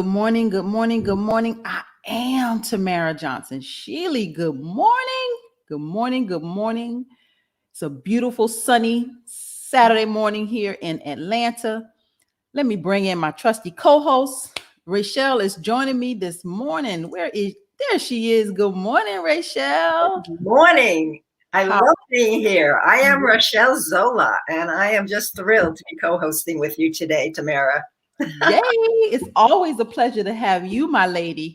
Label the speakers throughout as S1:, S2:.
S1: Good morning, good morning, good morning. I am Tamara Johnson. Shealey, good morning. Good morning, good morning. It's a beautiful sunny Saturday morning here in Atlanta. Let me bring in my trusty co-host. Rachel is joining me this morning. There she is. Good morning, Rachel.
S2: Good morning. I
S1: How-
S2: love being here. I am Rachel Zola, and I am just thrilled to be co-hosting with you today, Tamara.
S1: Yay! It's always a pleasure to have you, my lady.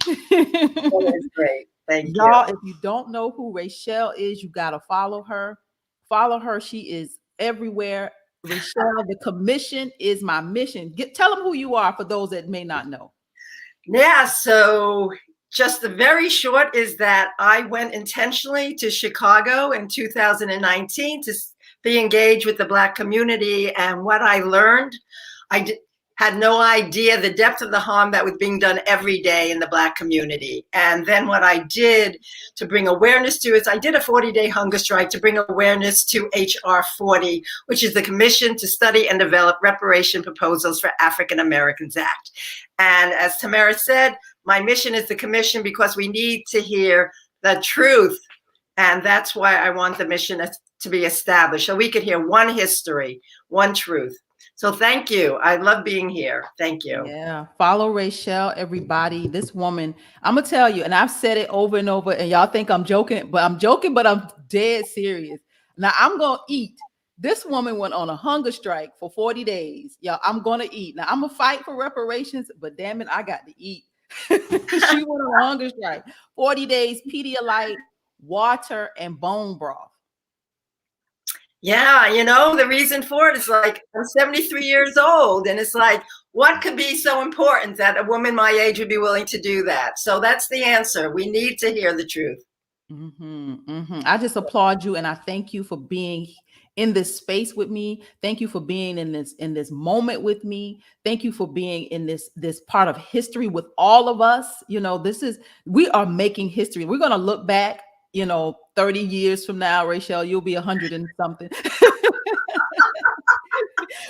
S2: Always great. Thank you.
S1: Y'all, if you don't know who Rachel is, you got to follow her. Follow her. She is everywhere. Rachel, the commission is my mission. Tell them who you are for those that may not know.
S2: Yeah, so just the very short is that I went intentionally to Chicago in 2019 to be engaged with the Black community. And what I learned, had no idea the depth of the harm that was being done every day in the Black community. And then what I did to bring awareness to it, I did a 40-day hunger strike to bring awareness to HR 40, which is the Commission to Study and Develop Reparation Proposals for African Americans Act. And as Tamara said, my mission is the commission because we need to hear the truth. And that's why I want the mission to be established, so we could hear one history, one truth. So thank you. I love being here. Thank you.
S1: Yeah. Follow Rachel, everybody. This woman, I'm going to tell you, and I've said it over and over, and y'all think I'm joking, but I'm dead serious. Now I'm going to eat. This woman went on a hunger strike for 40 days. Y'all, I'm going to eat. Now I'm going to fight for reparations, but damn it, I got to eat. She went on a hunger strike. 40 days, Pedialyte, water, and bone broth.
S2: Yeah, the reason for it is like, I'm 73 years old, and it's like, what could be so important that a woman my age would be willing to do that? So that's the answer. We need to hear the truth.
S1: I just applaud you, and I thank you for being in this space with me. Thank you for being in this moment with me. Thank you for being in this part of history with all of us. We are making history. We're going to look back, 30 years from now, Rachel, you'll be 100 and something.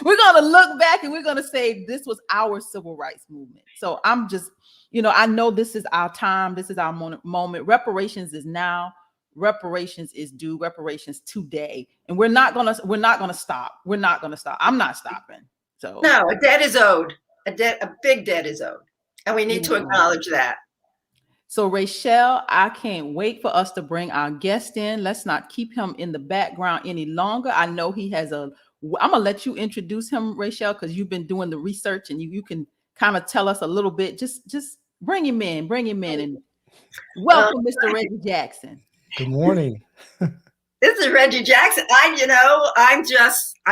S1: We're going to look back and we're going to say this was our civil rights movement. So I'm just, I know this is our time. This is our moment. Reparations is now. Reparations is due. Reparations today. And we're not going to stop. We're not going to stop. I'm not stopping. So
S2: no, a debt is owed. A big debt is owed. And we need to acknowledge that.
S1: So Rachel, I can't wait for us to bring our guest in. Let's not keep him in the background any longer. I know he has I'm going to let you introduce him, Rachel, because you've been doing the research and you can kind of tell us a little bit. Just bring him in and welcome Mr. Reggie Jackson.
S3: Good morning.
S2: This is Reggie Jackson. I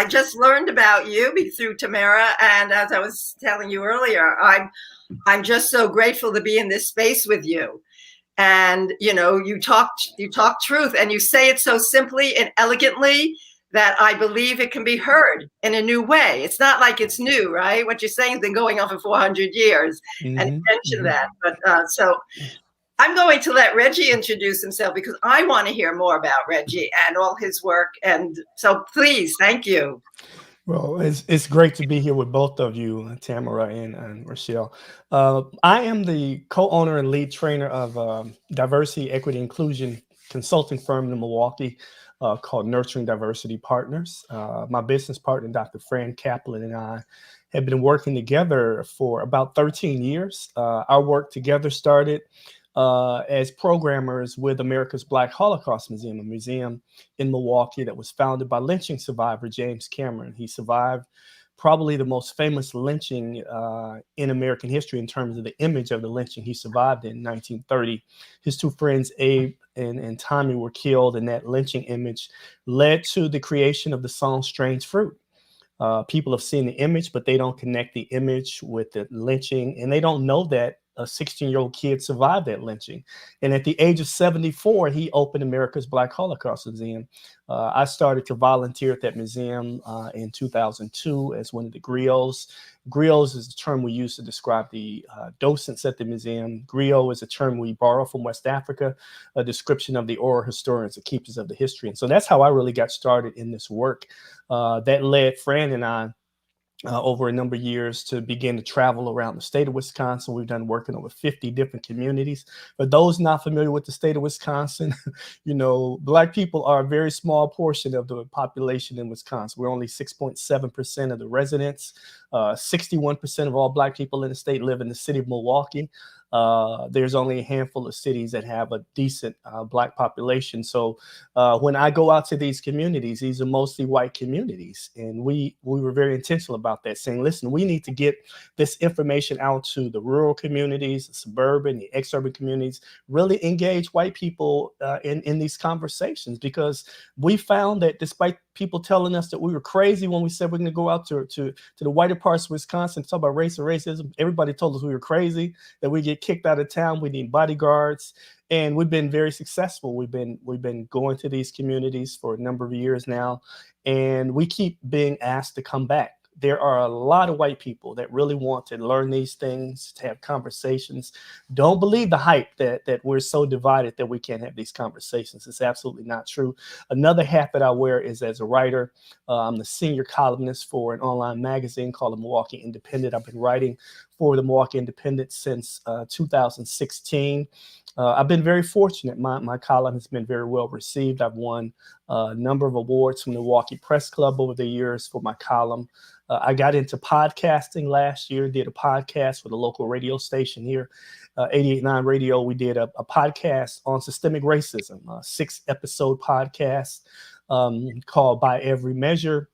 S2: just learned about you through Tamara. And as I was telling you earlier, I'm just so grateful to be in this space with you. And, you talk truth, and you say it so simply and elegantly that I believe it can be heard in a new way. It's not like it's new, right? What you're saying has been going on for 400 years. And you mentioned that. But so I'm going to let Reggie introduce himself because I want to hear more about Reggie and all his work. And so please, thank you.
S3: Well, it's great to be here with both of you, Tamara and Rachel. I am the co-owner and lead trainer of diversity, equity, inclusion consulting firm in Milwaukee called Nurturing Diversity Partners. My business partner, Dr. Fran Kaplan, and I have been working together for about 13 years. Our work together started as programmers with America's Black Holocaust Museum, a museum in Milwaukee that was founded by lynching survivor James Cameron. He survived probably the most famous lynching in American history in terms of the image of the lynching. He survived in 1930. His two friends, Abe and Tommy, were killed, and that lynching image led to the creation of the song Strange Fruit. People have seen the image, but they don't connect the image with the lynching, and they don't know that a 16-year-old kid survived that lynching. And at the age of 74, he opened America's Black Holocaust Museum. I started to volunteer at that museum in 2002 as one of the griots. Griots is the term we use to describe the docents at the museum. Griot is a term we borrow from West Africa, a description of the oral historians, the keepers of the history. And so that's how I really got started in this work. That led Fran and I over a number of years to begin to travel around the state of Wisconsin. We've done work in over 50 different communities. For those not familiar with the state of Wisconsin, Black people are a very small portion of the population in Wisconsin. We're only 6.7% of the residents. 61% of all Black people in the state live in the city of Milwaukee. There's only a handful of cities that have a decent Black population. So when I go out to these communities, these are mostly white communities. And we were very intentional about that, saying, listen, we need to get this information out to the rural communities, the suburban, the exurban communities, really engage white people in these conversations, because we found that despite people telling us that we were crazy when we said we're going to go out to the whiter parts of Wisconsin to talk about race and racism, everybody told us we were crazy, that we get kicked out of town, we need bodyguards. And we've been very successful. We've been going to these communities for a number of years now, and we keep being asked to come back. There are a lot of white people that really want to learn these things, to have conversations. Don't believe the hype that we're so divided that we can't have these conversations. It's absolutely not true. Another hat that I wear is as a writer. I'm the senior columnist for an online magazine called the Milwaukee Independent. I've been writing for the Milwaukee Independent since 2016. I've been very fortunate. My column has been very well received. I've won a number of awards from the Milwaukee Press Club over the years for my column. I got into podcasting last year, did a podcast with a local radio station here, 88.9 Radio. We did a podcast on systemic racism, a 6-episode podcast called By Every Measure.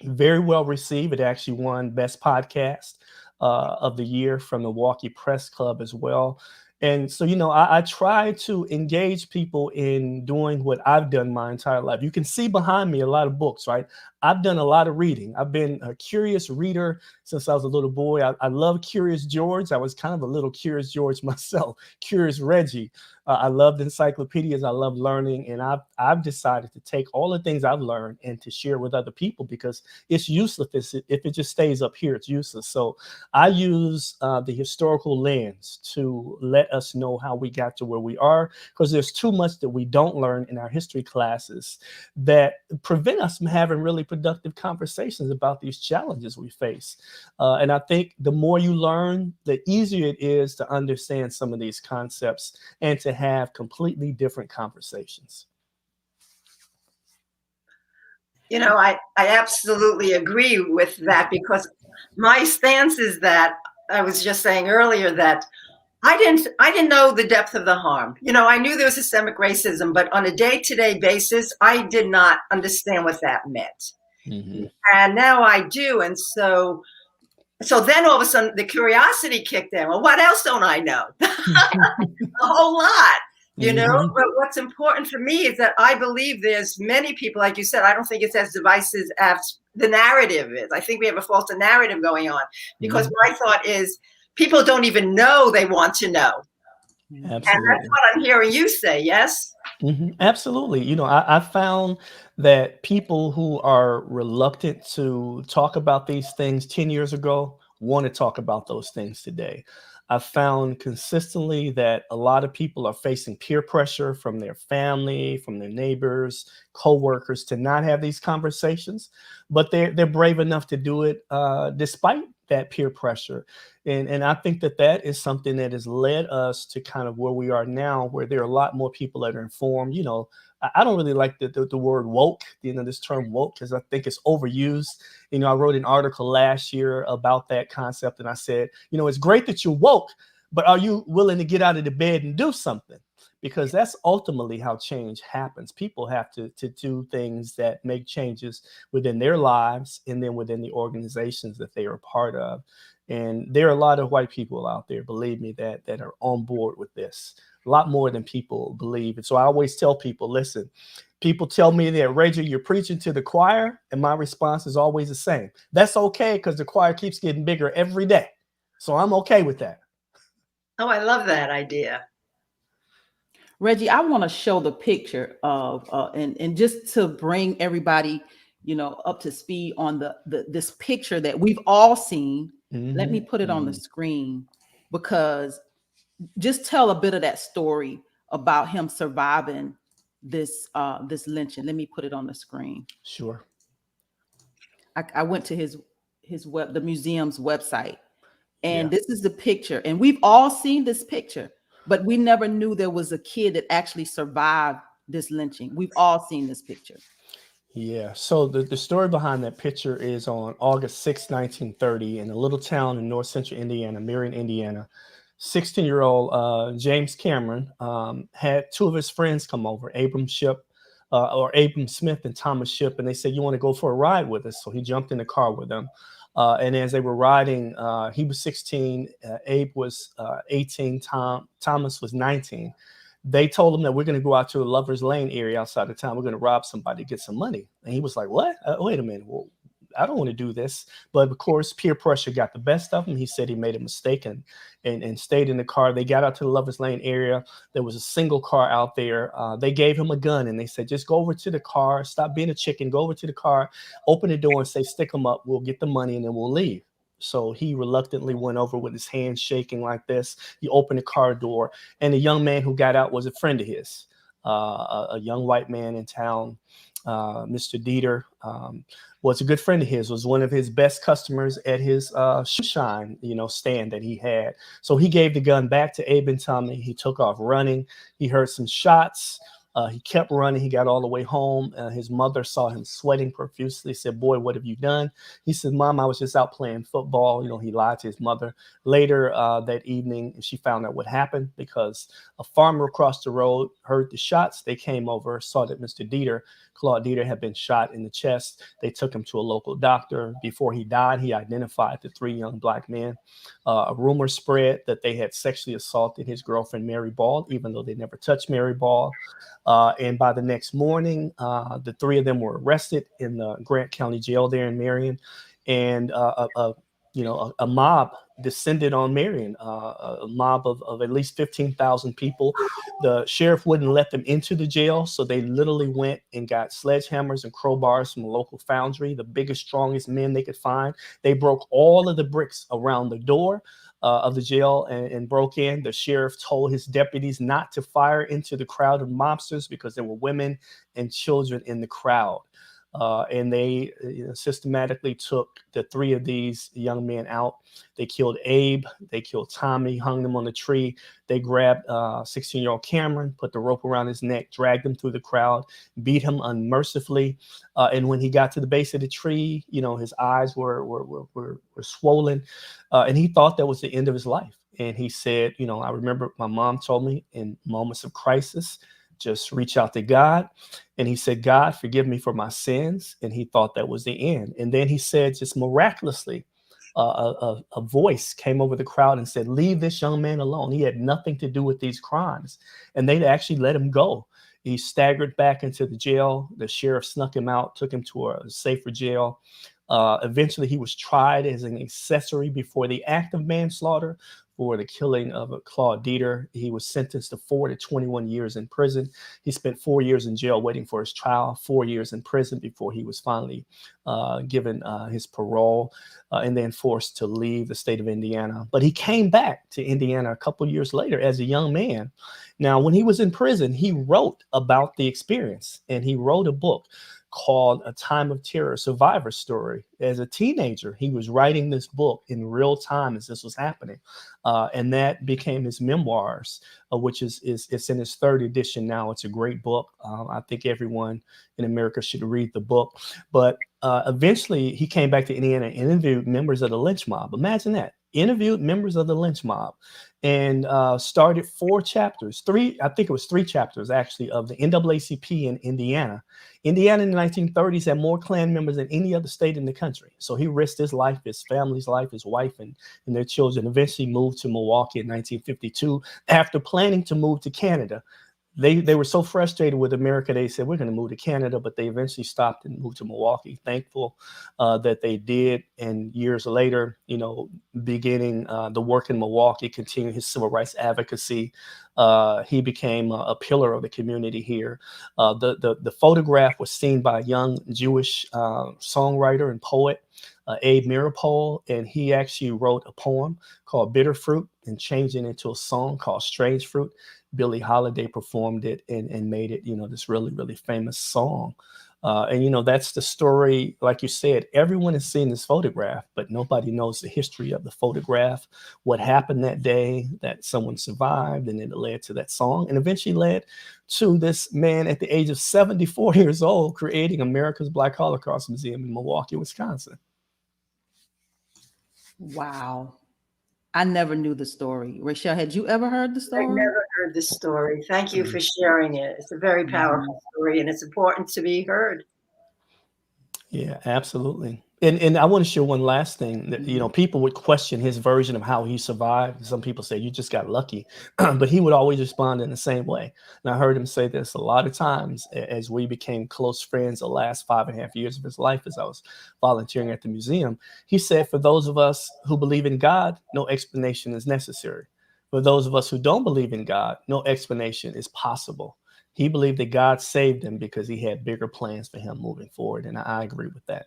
S3: Very well received. It actually won Best Podcast of the Year from the Milwaukee Press Club as well. And so, I try to engage people in doing what I've done my entire life. You can see behind me a lot of books, right? I've done a lot of reading. I've been a curious reader since I was a little boy. I love Curious George. I was kind of a little Curious George myself, Curious Reggie. I loved encyclopedias. I love learning. And I've decided to take all the things I've learned and to share with other people, because it's useless. If it just stays up here, it's useless. So I use the historical lens to let us know how we got to where we are, because there's too much that we don't learn in our history classes that prevent us from having really productive conversations about these challenges we face. And I think the more you learn, the easier it is to understand some of these concepts and to have completely different conversations.
S2: I absolutely agree with that, because my stance is that I was just saying earlier that I didn't know the depth of the harm. I knew there was systemic racism, but on a day-to-day basis, I did not understand what that meant. Mm-hmm. And now I do. And so then all of a sudden the curiosity kicked in. Well, what else don't I know? A whole lot, mm-hmm. But what's important for me is that I believe there's many people, like you said, I don't think it's as divisive as the narrative is. I think we have a false narrative going on, because mm-hmm. my thought is people don't even know they want to know. Absolutely. And that's what I'm hearing you say, yes?
S3: Mm-hmm. Absolutely. I found that people who are reluctant to talk about these things 10 years ago want to talk about those things today. I found consistently that a lot of people are facing peer pressure from their family, from their neighbors, coworkers, to not have these conversations, but they're brave enough to do it despite that peer pressure. And I think that is something that has led us to kind of where we are now, where there are a lot more people that are informed. I don't really like the word woke, this term woke, because I think it's overused. I wrote an article last year about that concept, and I said, it's great that you're woke, but are you willing to get out of the bed and do something? Because that's ultimately how change happens. People have to do things that make changes within their lives and then within the organizations that they are a part of. And there are a lot of white people out there, believe me, that are on board with this. A lot more than people believe. And so I always tell people, listen, people tell me that, Reggie, you're preaching to the choir. And my response is always the same. That's okay, because the choir keeps getting bigger every day. So I'm okay with that.
S2: Oh, I love that idea.
S1: Reggie, I want to show the picture of, and just to bring everybody, up to speed on this picture that we've all seen. Mm-hmm. Let me put it on the screen, because just tell a bit of that story about him surviving this lynching. Let me put it on the screen.
S3: Sure.
S1: I went to his the museum's website. And
S3: Yeah.
S1: this is the picture. And we've all seen this picture, but we never knew there was a kid that actually survived this lynching. We've all seen this picture.
S3: Yeah. So the story behind that picture is on August 6, 1930, in a little town in north central Indiana, Marion, Indiana. 16-year-old James Cameron had two of his friends come over, Abram Smith and Thomas Ship, and they said, "You want to go for a ride with us?" So he jumped in the car with them. And as they were riding, he was 16, Abe was 18, Thomas was 19. They told him that we're going to go out to a Lover's Lane area outside of town. We're going to rob somebody to get some money. And he was like, "What? Wait a minute. Well, I don't want to do this." But of course, peer pressure got the best of him. He said he made a mistake and stayed in the car. They got out to the Lover's Lane area. There was a single car out there. They gave him a gun and they said, "Just go over to the car. Stop being a chicken. Go over to the car, open the door and say, 'Stick them up. We'll get the money and then we'll leave.'" So he reluctantly went over with his hands shaking like this. He opened the car door, and the young man who got out was a friend of his, a young white man in town, Mr. Dieter, was a good friend of his, was one of his best customers at his shoe shine, stand that he had. So he gave the gun back to Abe and Tommy. He took off running. He heard some shots. He kept running. He got all the way home. His mother saw him sweating profusely, said, "Boy, what have you done?" He said, "Mom, I was just out playing football." He lied to his mother. Later that evening, she found out what happened because a farmer across the road heard the shots. They came over, saw that Claude Dieter, had been shot in the chest. They took him to a local doctor. Before he died, he identified the three young black men. A rumor spread that they had sexually assaulted his girlfriend, Mary Ball, even though they never touched Mary Ball. And by the next morning, the three of them were arrested in the Grant County Jail there in Marion. And a mob descended on Marion, a mob of at least 15,000 people. The sheriff wouldn't let them into the jail, so they literally went and got sledgehammers and crowbars from a local foundry, the biggest, strongest men they could find. They broke all of the bricks around the door of the jail and broke in. The sheriff told his deputies not to fire into the crowd of mobsters because there were women and children in the crowd. And they systematically took the three of these young men out. They killed Abe. They killed Tommy, hung them on the tree. They grabbed 16-year-old Cameron, put the rope around his neck, dragged him through the crowd, beat him unmercifully. And when he got to the base of the tree, his eyes were swollen. And he thought that was the end of his life. And he said, "I remember my mom told me in moments of crisis, just reach out to God." And he said, "God, forgive me for my sins." And he thought that was the end. And then he said, just miraculously, a voice came over the crowd and said, "Leave this young man alone. He had nothing to do with these crimes." And they actually let him go. He staggered back into the jail. The sheriff snuck him out, took him to a safer jail. Eventually, he was tried as an accessory before the act of manslaughter for the killing of Claude Dieter. He was sentenced to 4 to 21 years in prison. He spent 4 years in jail waiting for his trial, 4 years in prison before he was finally given his parole and then forced to leave the state of Indiana. But he came back to Indiana a couple years later as a young man. Now, when he was in prison, he wrote about the experience, and he wrote a book called A Time of Terror, Survivor Story. As a teenager, he was writing this book in real time as this was happening. And that became his memoirs, which is it's in his third edition now. It's a great book. I think everyone in America should read the book. But eventually he came back to Indiana and interviewed members of the lynch mob. Imagine that. Interviewed members of the lynch mob and started 4 chapters, I think it was 3 chapters actually, of the NAACP in Indiana. Indiana in the 1930s had more Klan members than any other state in the country. So he risked his life, his family's life, his wife and their children. Eventually moved to Milwaukee in 1952 after planning to move to Canada. They were so frustrated with America, they said, "We're going to move to Canada," but they eventually stopped and moved to Milwaukee. Thankful that they did. And years later, beginning the work in Milwaukee, continuing his civil rights advocacy, he became a pillar of the community here. The photograph was seen by a young Jewish songwriter and poet, Abe Mirapol, and he actually wrote a poem called Bitter Fruit and changed it into a song called Strange Fruit. Billie Holiday performed it and made it, this really, really famous song. And, you know, that's the story. Like you said, everyone has seen this photograph, but nobody knows the history of the photograph, what happened that day, that someone survived, and then it led to that song, and eventually led to this man at the age of 74 years old creating America's Black Holocaust Museum in Milwaukee, Wisconsin.
S1: Wow. I never knew the story. Rachel, had you ever heard the
S2: I've
S1: story?
S2: never heard this story. Thank you for sharing it. It's a very powerful story, and it's important to be heard.
S3: Yeah, absolutely. And I want to share one last thing that, you know, people would question his version of how he survived. Some people say you just got lucky, but he would always respond in the same way. And I heard him say this a lot of times as we became close friends the last 5.5 years of his life as I was volunteering at the museum. He said, for those of us who believe in God, no explanation is necessary. For those of us who don't believe in God, no explanation is possible. He believed that God saved him because he had bigger plans for him moving forward. And I agree with that.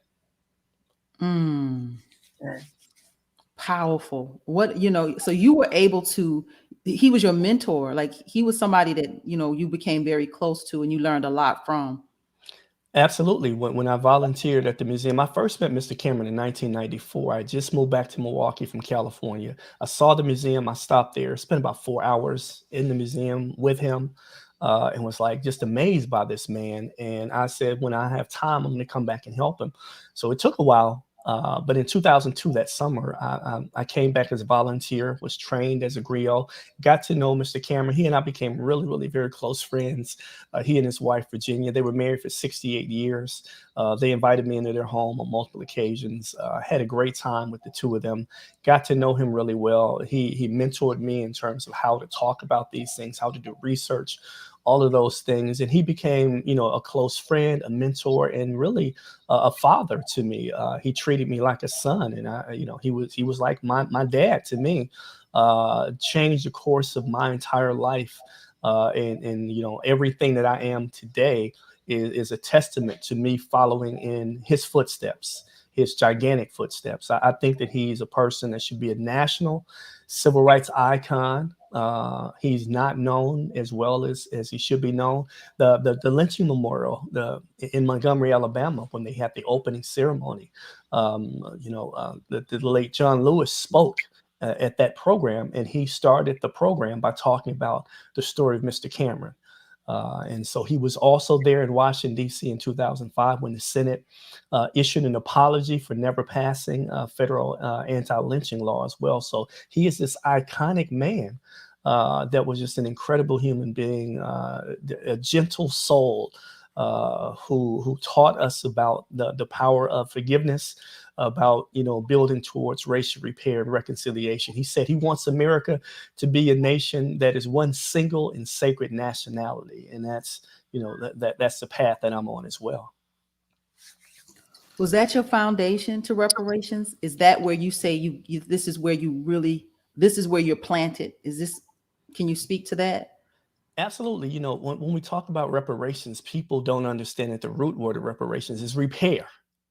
S1: Powerful. What, you know, so you were able to, he was your mentor. Like he was somebody that, you know, you became very close to and you learned a lot from.
S3: Absolutely. When I volunteered at the museum, I first met Mr. Cameron in 1994. I just moved back to Milwaukee from California. I saw the museum. I stopped there, spent about 4 hours in the museum with him, and was like just amazed by this man. And I said, when I have time, I'm going to come back and help him. So it took a while. But in 2002, that summer, I came back as a volunteer, was trained as a griot, got to know Mr. Cameron. He and I became really, really very close friends. He and his wife, Virginia, they were married for 68 years. They invited me into their home on multiple occasions. Had a great time with the two of them. Got to know him really well. He mentored me in terms of how to talk about these things, how to do research, all of those things. And he became, you know, a close friend, a mentor, and really a father to me. He treated me like a son. And you know, he was like my dad to me. Changed the course of my entire life. And, you know, everything that I am today is a testament to me following in his footsteps, his gigantic footsteps. I think that he's a person that should be a national civil rights icon. He's not known as well as he should be known. The lynching memorial in Montgomery, Alabama, when they had the opening ceremony, the late John Lewis spoke at that program, and he started the program by talking about the story of Mr. Cameron. And so he was also there in Washington, D.C. in 2005 when the Senate issued an apology for never passing federal anti-lynching law as well. So he is this iconic man that was just an incredible human being, a gentle soul who taught us about the power of forgiveness, about, you know, building towards racial repair and reconciliation. He said he wants America to be a nation that is one single and sacred nationality. And that's, you know, that's the path that I'm on as well.
S1: Was that your foundation to reparations? Is that where you say you this is where you really, this is where you're planted? Can you speak to that?
S3: Absolutely. You know, when we talk about reparations, people don't understand that the root word of reparations is repair.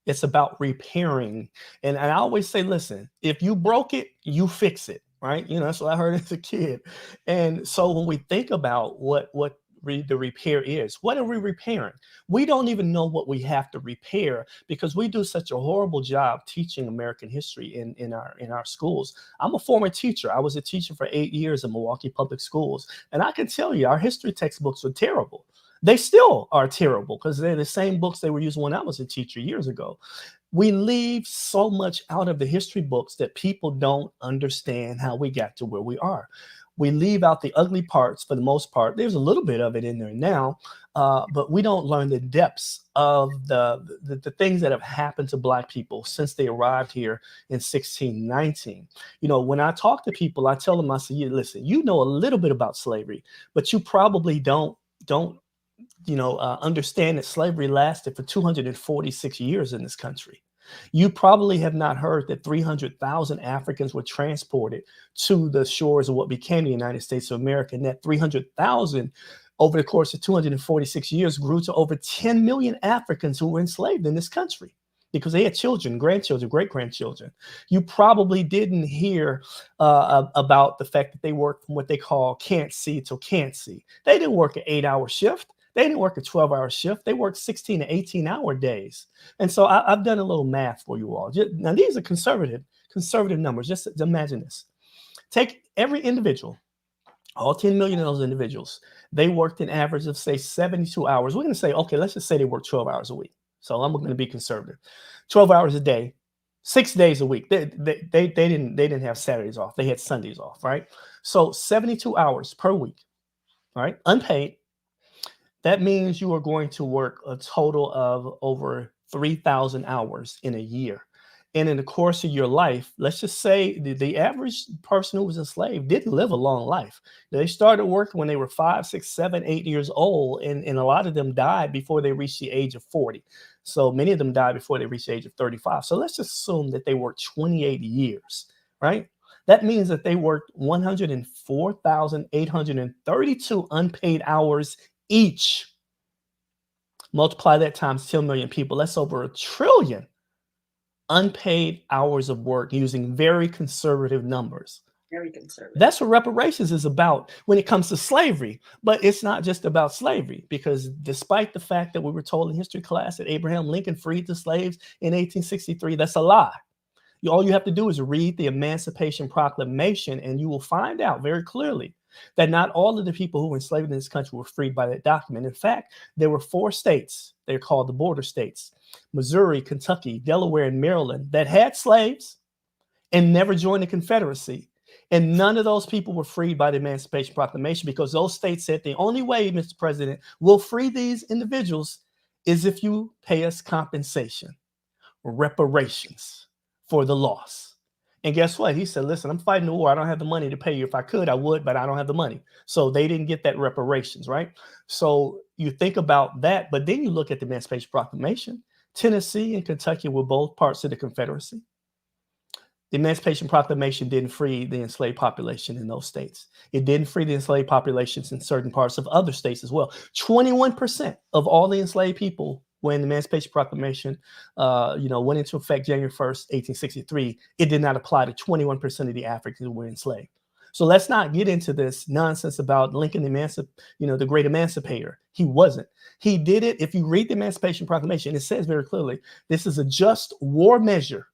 S3: It's about repairing. And I always say, listen, if you broke it, you fix it, right? You know, that's what I heard as a kid. And so when we think about what the repair is, what are we repairing? We don't even know what we have to repair because we do such a horrible job teaching American history in our schools. I'm a former teacher. I was a teacher for 8 years in Milwaukee Public Schools. And I can tell you, our history textbooks were terrible. They still are terrible because they're the same books they were using when I was a teacher years ago. We leave so much out of the history books that people don't understand how we got to where we are. We leave out the ugly parts for the most part. There's a little bit of it in there now, but we don't learn the depths of the things that have happened to Black people since they arrived here in 1619. You know, when I talk to people, I tell them, I say, listen, you know a little bit about slavery, but you probably don't understand that slavery lasted for 246 years in this country. You probably have not heard that 300,000 Africans were transported to the shores of what became the United States of America, and that 300,000 over the course of 246 years grew to over 10 million Africans who were enslaved in this country because they had children, grandchildren, great-grandchildren. You probably didn't hear about the fact that they worked from what they call can't see till can't see. They didn't work an 8-hour shift. They didn't work a 12-hour shift. They worked 16 to 18-hour days. And so I've done a little math for you all. Now, these are conservative numbers. Just imagine this. Take every individual, all 10 million of those individuals. They worked an average of, say, 72 hours. We're going to say, okay, let's just say they work 12 hours a week. So I'm going to be conservative. 12 hours a day, 6 days a week. They didn't have Saturdays off. They had Sundays off, right? So 72 hours per week, right? Unpaid. That means you are going to work a total of over 3,000 hours in a year. And in the course of your life, let's just say the average person who was enslaved didn't live a long life. They started working when they were 5, 6, 7, 8 years old, and a lot of them died before they reached the age of 40. So many of them died before they reached the age of 35. So let's just assume that they worked 28 years, right? That means that they worked 104,832 unpaid hours each. Multiply that times 10 million people. That's over 1 trillion unpaid hours of work using very conservative numbers.
S2: Very conservative.
S3: That's what reparations is about when it comes to slavery. But it's not just about slavery, because despite the fact that we were told in history class that Abraham Lincoln freed the slaves in 1863, that's a lie. All you have to do is read the Emancipation Proclamation, and you will find out very clearly that not all of the people who were enslaved in this country were freed by that document. In fact, there were 4 states, they're called the border states, Missouri, Kentucky, Delaware, and Maryland, that had slaves and never joined the Confederacy. And none of those people were freed by the Emancipation Proclamation, because those states said the only way, Mr. President, we'll free these individuals is if you pay us compensation, reparations for the loss. And guess what? He said, listen, I'm fighting the war. I don't have the money to pay you. If I could, I would, but I don't have the money. So they didn't get that reparations, right? So you think about that, but then you look at the Emancipation Proclamation. Tennessee and Kentucky were both parts of the Confederacy. The Emancipation Proclamation didn't free the enslaved population in those states. It didn't free the enslaved populations in certain parts of other states as well. 21% of all the enslaved people, when the Emancipation Proclamation went into effect January 1st, 1863, it did not apply to 21% of the Africans who were enslaved. So let's not get into this nonsense about Lincoln, the great emancipator. He wasn't. He did it. If you read the Emancipation Proclamation, it says very clearly, this is a just war measure.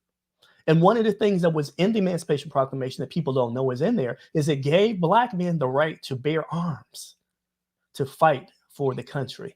S3: And one of the things that was in the Emancipation Proclamation that people don't know is in there is it gave Black men the right to bear arms, to fight for the country.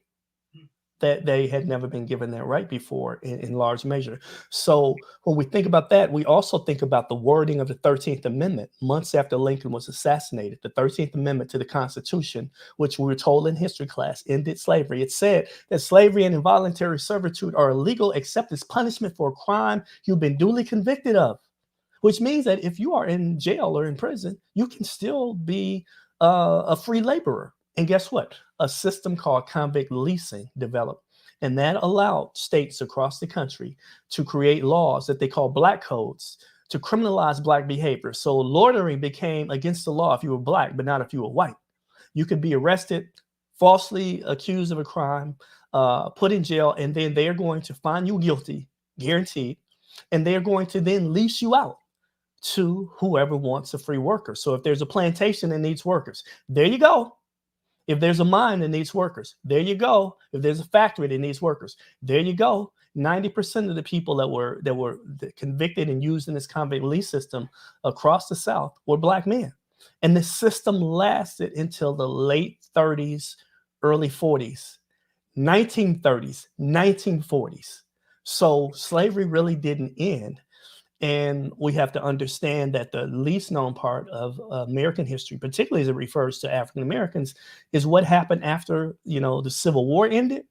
S3: That they had never been given that right before in large measure. So when we think about that, we also think about the wording of the 13th Amendment months after Lincoln was assassinated. The 13th Amendment to the Constitution, which we were told in history class, ended slavery. It said that slavery and involuntary servitude are illegal except as punishment for a crime you've been duly convicted of, which means that if you are in jail or in prison, you can still be a free laborer. And guess what? A system called convict leasing developed, and that allowed states across the country to create laws that they call Black codes to criminalize Black behavior. So loitering became against the law if you were Black, but not if you were white. You could be arrested, falsely accused of a crime, put in jail, and then they're going to find you guilty, guaranteed, and they're going to then lease you out to whoever wants a free worker. So if there's a plantation that needs workers, there you go. If there's a mine that needs workers, there you go. If there's a factory that needs workers, there you go. 90% of the people that were convicted and used in this convict lease system across the South were Black men. And the system lasted until the late 30s, early 40s, 1930s, 1940s. So slavery really didn't end. And we have to understand that the least known part of American history, particularly as it refers to African Americans, is what happened after, the Civil War ended,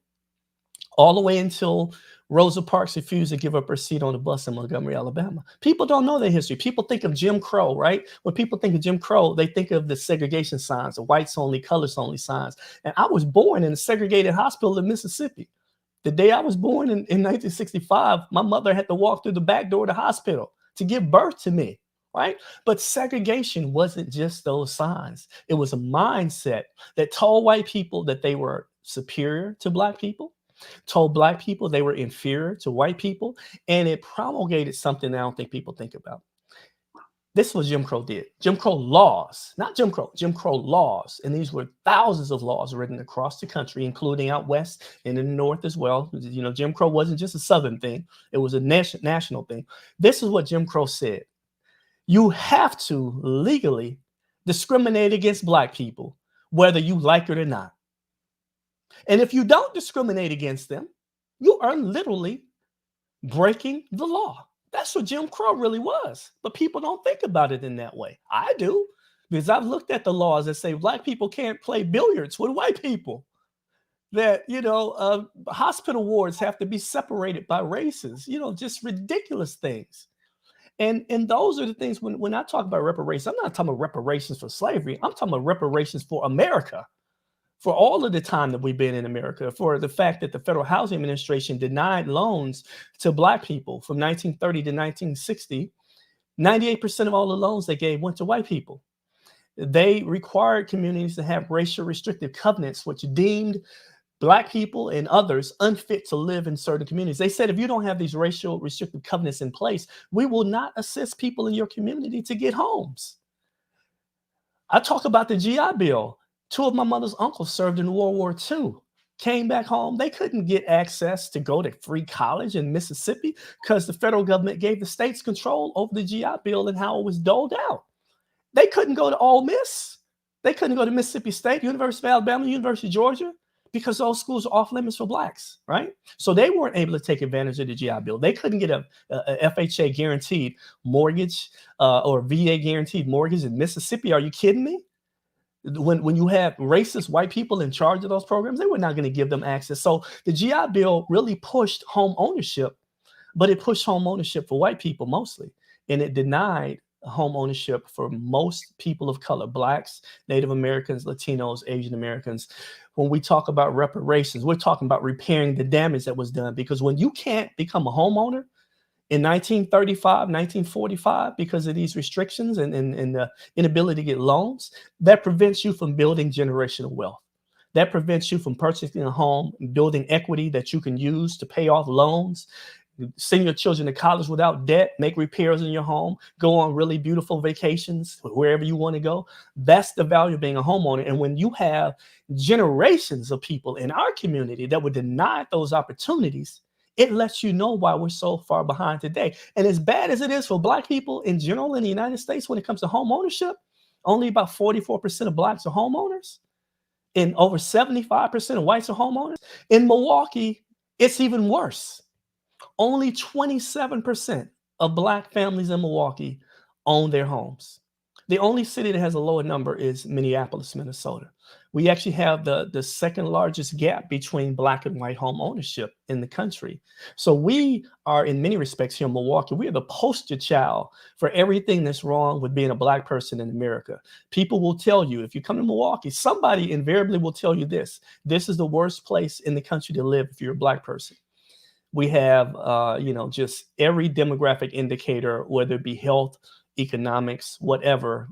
S3: all the way until Rosa Parks refused to give up her seat on the bus in Montgomery, Alabama. People don't know their history. People think of Jim Crow, right? When people think of Jim Crow, they think of the segregation signs, the whites only, colors only signs. And I was born in a segregated hospital in Mississippi. The day I was born in 1965, my mother had to walk through the back door of the hospital to give birth to me, right? But segregation wasn't just those signs. It was a mindset that told white people that they were superior to Black people, told Black people they were inferior to white people, and it promulgated something that I don't think people think about. This is what Jim Crow did. Jim Crow laws, not Jim Crow, Jim Crow laws. And these were thousands of laws written across the country, including out west and in the north as well. You know, Jim Crow wasn't just a Southern thing. It was a national thing. This is what Jim Crow said. You have to legally discriminate against Black people, whether you like it or not. And if you don't discriminate against them, you are literally breaking the law. That's what Jim Crow really was. But people don't think about it in that way. I do, because I've looked at the laws that say Black people can't play billiards with white people. That, you know, hospital wards have to be separated by races, you know, just ridiculous things. And those are the things when I talk about reparations, I'm not talking about reparations for slavery. I'm talking about reparations for America, for all of the time that we've been in America, for the fact that the Federal Housing Administration denied loans to Black people from 1930 to 1960. 98% of all the loans they gave went to white people. They required communities to have racial restrictive covenants, which deemed Black people and others unfit to live in certain communities. They said, if you don't have these racial restrictive covenants in place, we will not assist people in your community to get homes. I talk about the GI Bill. Two of my mother's uncles served in World War II, came back home. They couldn't get access to go to free college in Mississippi because the federal government gave the states control over the GI Bill and how it was doled out. They couldn't go to Ole Miss. They couldn't go to Mississippi State, University of Alabama, University of Georgia, because those schools are off limits for Blacks, right? So they weren't able to take advantage of the GI Bill. They couldn't get a FHA guaranteed mortgage or VA guaranteed mortgage in Mississippi. Are you kidding me? When you have racist white people in charge of those programs, they were not going to give them access. So the GI Bill really pushed home ownership, but it pushed home ownership for white people mostly. And it denied home ownership for most people of color, Blacks, Native Americans, Latinos, Asian Americans. When we talk about reparations, we're talking about repairing the damage that was done, because when you can't become a homeowner in 1935, 1945, because of these restrictions and the inability to get loans, that prevents you from building generational wealth. That prevents you from purchasing a home, building equity that you can use to pay off loans, send your children to college without debt, make repairs in your home, go on really beautiful vacations wherever you want to go. That's the value of being a homeowner. And when you have generations of people in our community that were denied those opportunities, it lets you know why we're so far behind today. And as bad as it is for Black people in general in the United States, when it comes to home ownership, only about 44% of Blacks are homeowners, and over 75% of whites are homeowners. In Milwaukee, it's even worse. Only 27% of Black families in Milwaukee own their homes. The only city that has a lower number is Minneapolis, Minnesota. We actually have the second largest gap between Black and white home ownership in the country. So we are, in many respects here in Milwaukee, we are the poster child for everything that's wrong with being a Black person in America. People will tell you, if you come to Milwaukee, somebody invariably will tell you this is the worst place in the country to live if you're a Black person. We have, just every demographic indicator, whether it be health, economics, whatever,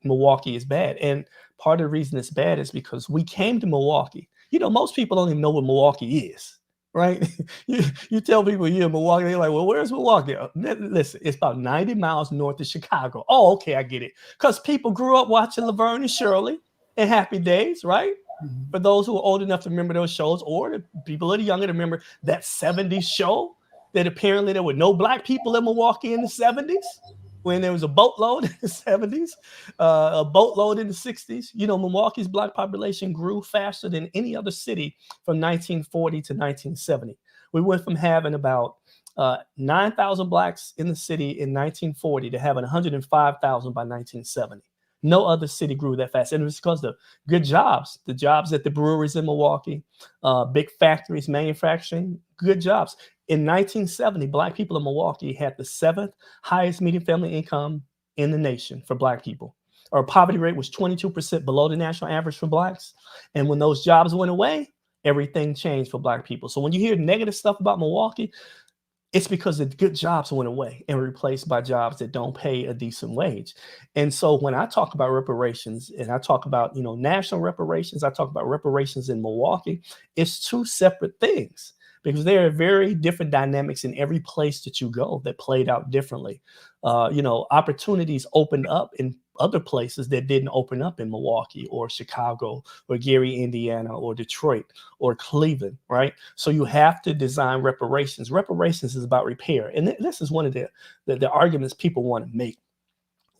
S3: Milwaukee is bad. And part of the reason it's bad is because we came to Milwaukee. You know, most people don't even know what Milwaukee is, right? you tell people you're in Milwaukee, they're like, well, where's Milwaukee? Listen, it's about 90 miles north of Chicago. Oh, okay, I get it. Because people grew up watching Laverne and Shirley and Happy Days, right? Mm-hmm. For those who are old enough to remember those shows, or the people that are younger to remember that 70s show that apparently there were no Black people in Milwaukee in the 70s, when there was a boatload in the 70s, a boatload in the 60s. You know, Milwaukee's Black population grew faster than any other city from 1940 to 1970. We went from having about 9,000 Blacks in the city in 1940 to having 105,000 by 1970. No other city grew that fast. And it was because of the jobs at the breweries in Milwaukee, big factories, manufacturing, good jobs. In 1970, Black people in Milwaukee had the 7th highest median family income in the nation for Black people. Our poverty rate was 22% below the national average for Blacks. And when those jobs went away, everything changed for Black people. So when you hear negative stuff about Milwaukee, it's because the good jobs went away and were replaced by jobs that don't pay a decent wage. And so when I talk about reparations and I talk about, national reparations, I talk about reparations in Milwaukee, it's two separate things. because there are very different dynamics in every place that you go that played out differently. Opportunities opened up in other places that didn't open up in Milwaukee or Chicago or Gary, Indiana, or Detroit or Cleveland, right? So you have to design reparations. Reparations is about repair. And this is one of the arguments people want to make.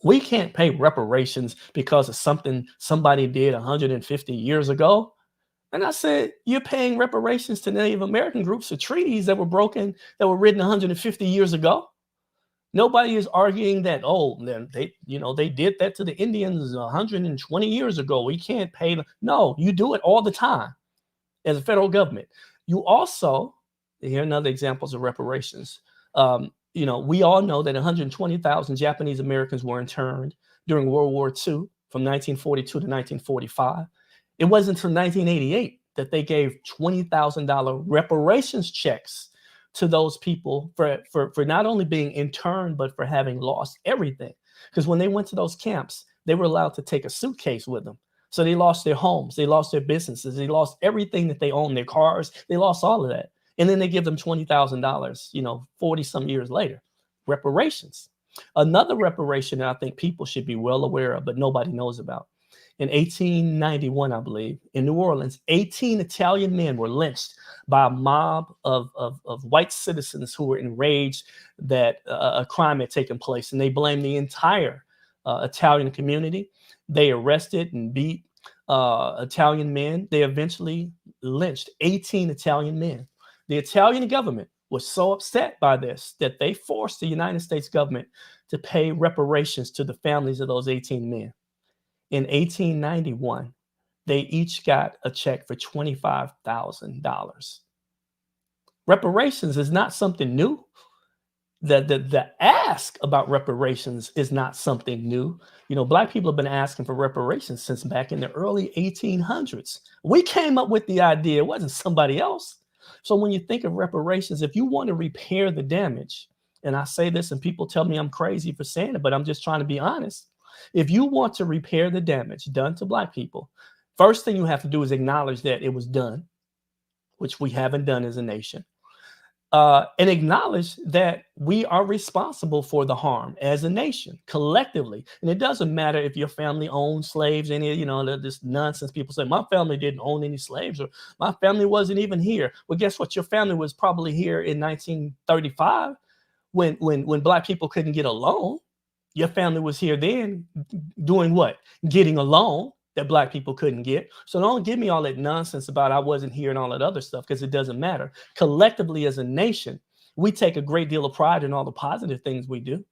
S3: We can't pay reparations because of something somebody did 150 years ago. And I said, you're paying reparations to Native American groups for treaties that were broken, that were written 150 years ago. Nobody is arguing that, they did that to the Indians 120 years ago. We can't pay them. No, you do it all the time as a federal government. You also, here are another examples of reparations. We all know that 120,000 Japanese Americans were interned during World War II from 1942 to 1945. It wasn't until 1988 that they gave $20,000 reparations checks to those people for not only being interned, but for having lost everything. Because when they went to those camps, they were allowed to take a suitcase with them. So they lost their homes, they lost their businesses, they lost everything that they owned, their cars, they lost all of that. And then they give them $20,000, 40 some years later. Reparations. Another reparation that I think people should be well aware of, but nobody knows about. In 1891, I believe, in New Orleans, 18 Italian men were lynched by a mob of white citizens who were enraged that a crime had taken place. And they blamed the entire Italian community. They arrested and beat Italian men. They eventually lynched 18 Italian men. The Italian government was so upset by this that they forced the United States government to pay reparations to the families of those 18 men. In 1891, they each got a check for $25,000. Reparations is not something new. The ask about reparations is not something new. Black people have been asking for reparations since back in the early 1800s. We came up with the idea. It wasn't somebody else. So when you think of reparations, if you want to repair the damage, and I say this and people tell me I'm crazy for saying it, but I'm just trying to be honest. If you want to repair the damage done to Black people, first thing you have to do is acknowledge that it was done, which we haven't done as a nation, and acknowledge that we are responsible for the harm as a nation, collectively. And it doesn't matter if your family owned slaves, this nonsense people say, my family didn't own any slaves, or my family wasn't even here. Well, guess what? Your family was probably here in 1935 when Black people couldn't get a loan. Your family was here then doing what? Getting a loan that Black people couldn't get. So don't give me all that nonsense about I wasn't here and all that other stuff, because it doesn't matter. Collectively as a nation, we take a great deal of pride in all the positive things we do.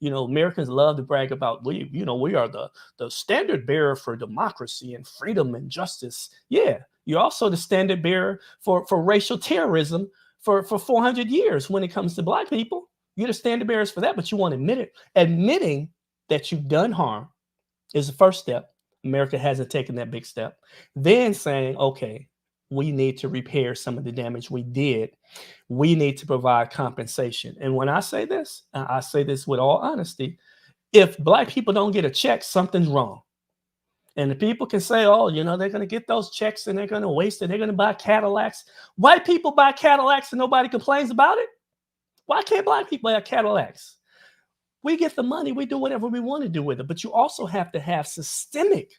S3: Americans love to brag about, we are the standard bearer for democracy and freedom and justice. Yeah, you're also the standard bearer for racial terrorism for 400 years when it comes to Black people. You're the standard bearers for that, but you won't admit it. Admitting that you've done harm is the first step. America hasn't taken that big step. Then saying, okay, we need to repair some of the damage we did. We need to provide compensation. And when I say this with all honesty, if Black people don't get a check, something's wrong. And the people can say, they're going to get those checks and they're going to waste it. They're going to buy Cadillacs. White people buy Cadillacs and nobody complains about it. Why can't Black people have Cadillacs? We get the money, we do whatever we want to do with it. But you also have to have systemic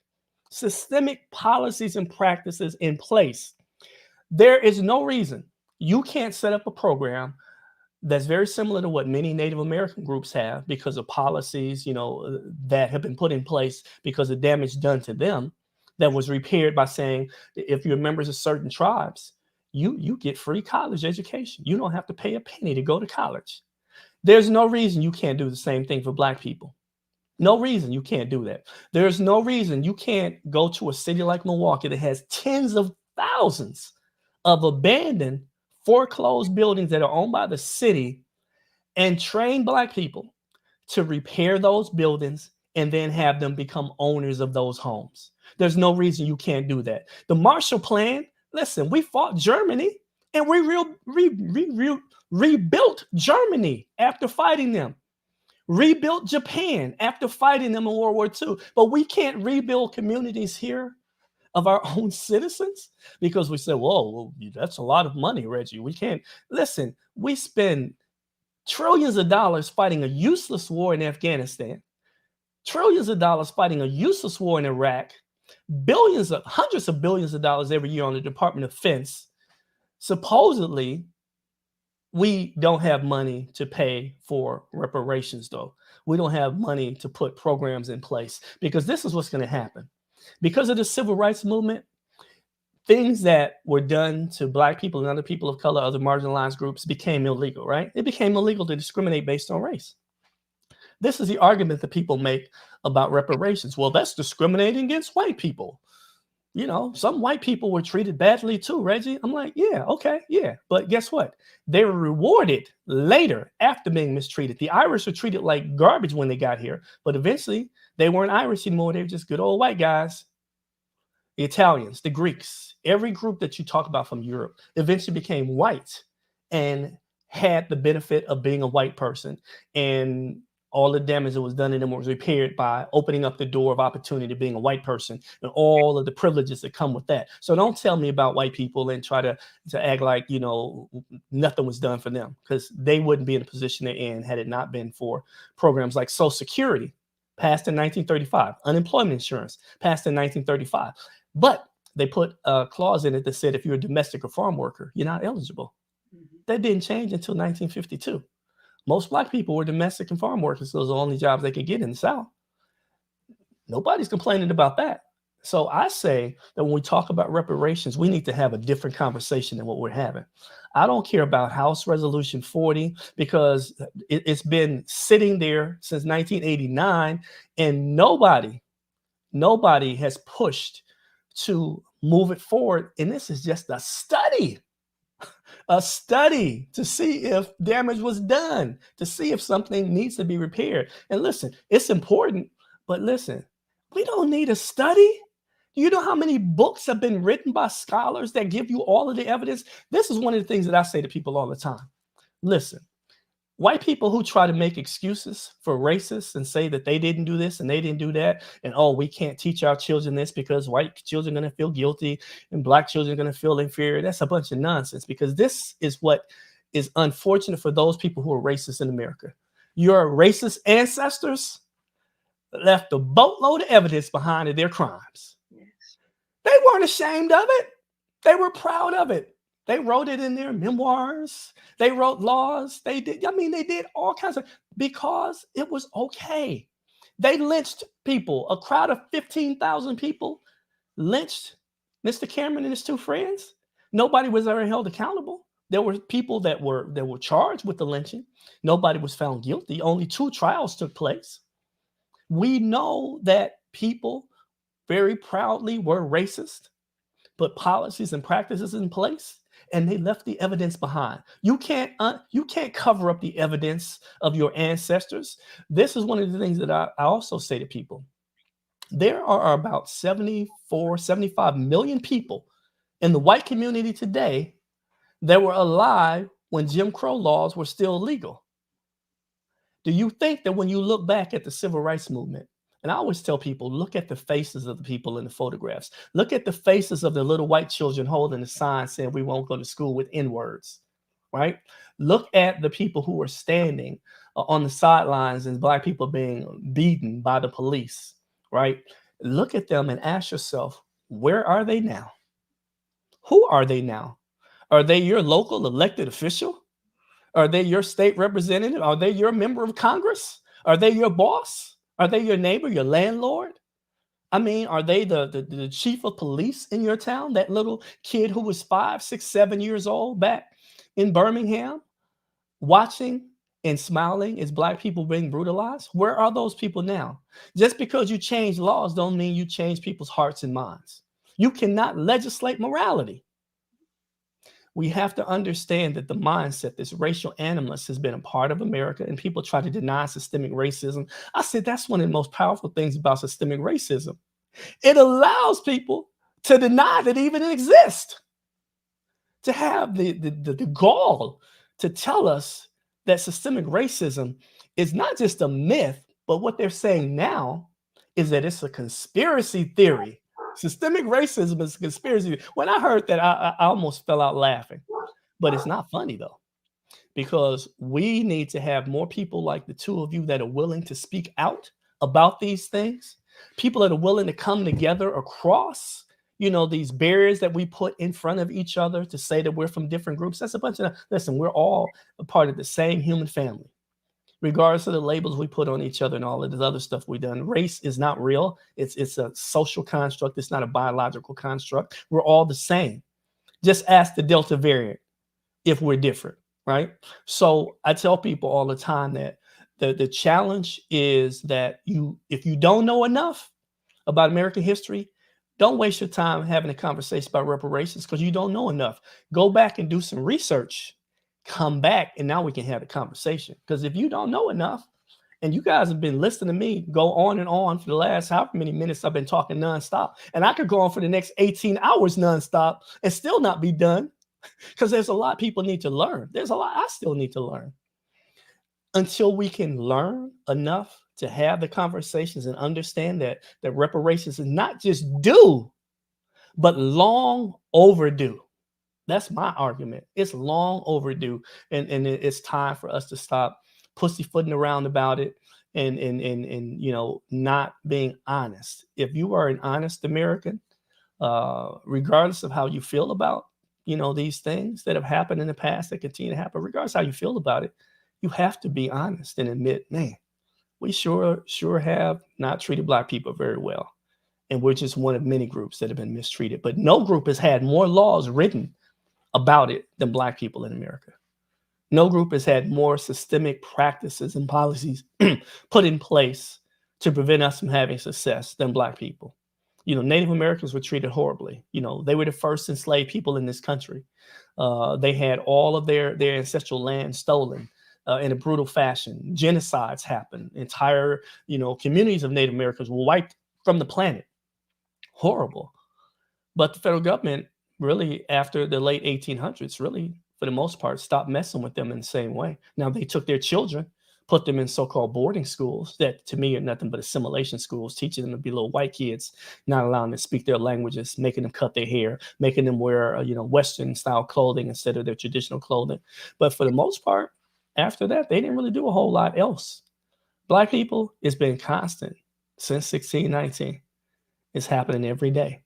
S3: policies and practices in place. There is no reason you can't set up a program that's very similar to what many Native American groups have, because of policies, that have been put in place because of damage done to them that was repaired by saying, if you're members of certain tribes, you get free college education. You don't have to pay a penny to go to college. There's no reason you can't do the same thing for Black people. No reason you can't do that. There's no reason you can't go to a city like Milwaukee that has tens of thousands of abandoned, foreclosed buildings that are owned by the city and train Black people to repair those buildings and then have them become owners of those homes. There's no reason you can't do that. The Marshall Plan, listen, we fought Germany and we rebuilt Germany after fighting them. Rebuilt Japan after fighting them in World War II. But we can't rebuild communities here of our own citizens because we said, whoa, well, that's a lot of money, Reggie. We can't listen. We spend trillions of dollars fighting a useless war in Afghanistan, trillions of dollars fighting a useless war in Iraq, hundreds of billions of dollars every year on the Department of Defense. Supposedly, we don't have money to pay for reparations, though. We don't have money to put programs in place because this is what's going to happen. Because of the civil rights movement, things that were done to Black people and other people of color, other marginalized groups became illegal, right? It became illegal to discriminate based on race. This is the argument that people make about reparations. Well, that's discriminating against white people. You know, some white people were treated badly too, Reggie. I'm like, yeah, okay, yeah. But guess what? They were rewarded later after being mistreated. The Irish were treated like garbage when they got here, but eventually they weren't Irish anymore. They were just good old white guys. The Italians, the Greeks, every group that you talk about from Europe eventually became white and had the benefit of being a white person. And all the damage that was done to them was repaired by opening up the door of opportunity to being a white person and all of the privileges that come with that. So don't tell me about white people and try to act like, you know, nothing was done for them, because they wouldn't be in the position they're in had it not been for programs like Social Security, passed in 1935, unemployment insurance, passed in 1935. But they put a clause in it that said if you're a domestic or farm worker, you're not eligible. That didn't change until 1952. Most Black people were domestic and farm workers. Those are the only jobs they could get in the South. Nobody's complaining about that. So I say that when we talk about reparations, we need to have a different conversation than what we're having. I don't care about House Resolution 40 because it's been sitting there since 1989 and nobody has pushed to move it forward. And this is just a study to see if damage was done, to see if something needs to be repaired. And listen, it's important, but listen, we don't need a study. You know how many books have been written by scholars that give you all of the evidence? This is one of the things that I say to people all the time. Listen, white people who try to make excuses for racists and say that they didn't do this and they didn't do that, and oh, we can't teach our children this because white children are going to feel guilty and Black children are going to feel inferior. That's a bunch of nonsense, because this is what is unfortunate for those people who are racist in America. Your racist ancestors left a boatload of evidence behind of their crimes. Yes. They weren't ashamed of it. They were proud of it. They wrote it in their memoirs. They wrote laws. They did all kinds of, because it was okay. They lynched people. A crowd of 15,000 people lynched Mr. Cameron and his two friends. Nobody was ever held accountable. There were people that were charged with the lynching. Nobody was found guilty. Only 2 trials took place. We know that people very proudly were racist, put policies and practices in place, and they left the evidence behind. You can't cover up the evidence of your ancestors. This is one of the things that I also say to people. There are about 75 million people in the white community today that were alive when Jim Crow laws were still legal. Do you think that when you look back at the civil rights movement, and I always tell people, look at the faces of the people in the photographs. Look at the faces of the little white children holding the sign saying we won't go to school with N-words, right? Look at the people who are standing on the sidelines and Black people being beaten by the police, right? Look at them and ask yourself, where are they now? Who are they now? Are they your local elected official? Are they your state representative? Are they your member of Congress? Are they your boss? Are they your neighbor, your landlord? I mean, are they the chief of police in your town? That little kid who was 5, 6, 7 years old back in Birmingham, watching and smiling as Black people being brutalized? Where are those people now? Just because you change laws don't mean you change people's hearts and minds. You cannot legislate morality. We have to understand that the mindset, this racial animus, has been a part of America, and people try to deny systemic racism. I said that's one of the most powerful things about systemic racism. It allows people to deny that even exists, to have the gall to tell us that systemic racism is not just a myth, but what they're saying now is that it's a conspiracy theory. Systemic racism is a conspiracy. When I heard that, I almost fell out laughing. But it's not funny though, because we need to have more people like the two of you that are willing to speak out about these things. People that are willing to come together across, these barriers that we put in front of each other to say that we're from different groups. That's a bunch of, listen, we're all a part of the same human family, regardless of the labels we put on each other and all of this other stuff we've done. Race is not real. It's a social construct. It's not a biological construct. We're all the same. Just ask the Delta variant if we're different, right? So I tell people all the time that the challenge is that if you don't know enough about American history, don't waste your time having a conversation about reparations because you don't know enough. Go back and do some research, come back, and now we can have a conversation. Because if you don't know enough, and you guys have been listening to me go on and on for the last however many minutes I've been talking nonstop, and I could go on for the next 18 hours nonstop and still not be done, because there's a lot people need to learn. There's a lot I still need to learn. Until we can learn enough to have the conversations and understand that reparations is not just due, but long overdue. That's my argument. It's long overdue. And it's time for us to stop pussyfooting around about it and not being honest. If you are an honest American, regardless of how you feel about these things that have happened in the past that continue to happen, regardless of how you feel about it, you have to be honest and admit, man, we sure have not treated Black people very well. And we're just one of many groups that have been mistreated. But no group has had more laws written about it than Black people in America. No group has had more systemic practices and policies put in place to prevent us from having success than Black people. Native Americans were treated horribly. They were the first enslaved people in this country. They had all of their ancestral land stolen in a brutal fashion. Genocides happened. Entire, communities of Native Americans were wiped from the planet. Horrible. But the federal government really, after the late 1800s, really, for the most part, stopped messing with them in the same way. Now, they took their children, put them in so-called boarding schools that to me are nothing but assimilation schools, teaching them to be little white kids, not allowing them to speak their languages, making them cut their hair, making them wear, Western style clothing instead of their traditional clothing. But for the most part, after that, they didn't really do a whole lot else. Black people, it's been constant since 1619. It's happening every day.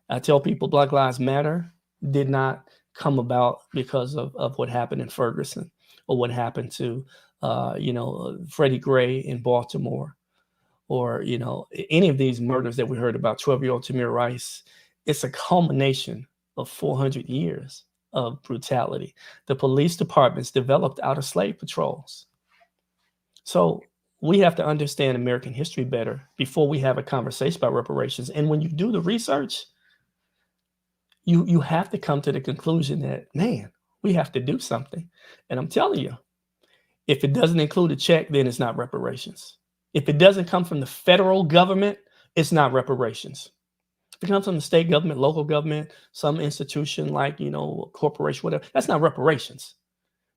S3: I tell people Black Lives Matter did not come about because of what happened in Ferguson or what happened to, Freddie Gray in Baltimore or, any of these murders that we heard about, 12-year-old Tamir Rice. It's a culmination of 400 years of brutality. The police departments developed out of slave patrols. So we have to understand American history better before we have a conversation about reparations. And when you do the research, you have to come to the conclusion that, man, we have to do something. And I'm telling you, if it doesn't include a check, then it's not reparations. If it doesn't come from the federal government, it's not reparations. If it comes from the state government, local government, some institution like, corporation, whatever, that's not reparations.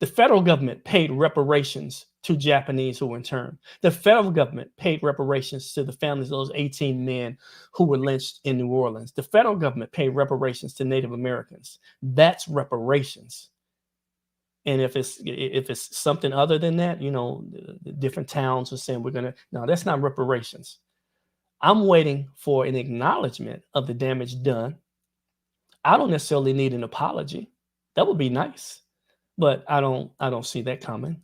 S3: The federal government paid reparations to Japanese who were interned. The federal government paid reparations to the families of those 18 men who were lynched in New Orleans. The federal government paid reparations to Native Americans. That's reparations. And if it's something other than that, the different towns are saying no, that's not reparations. I'm waiting for an acknowledgement of the damage done. I don't necessarily need an apology. That would be nice, but I don't see that coming.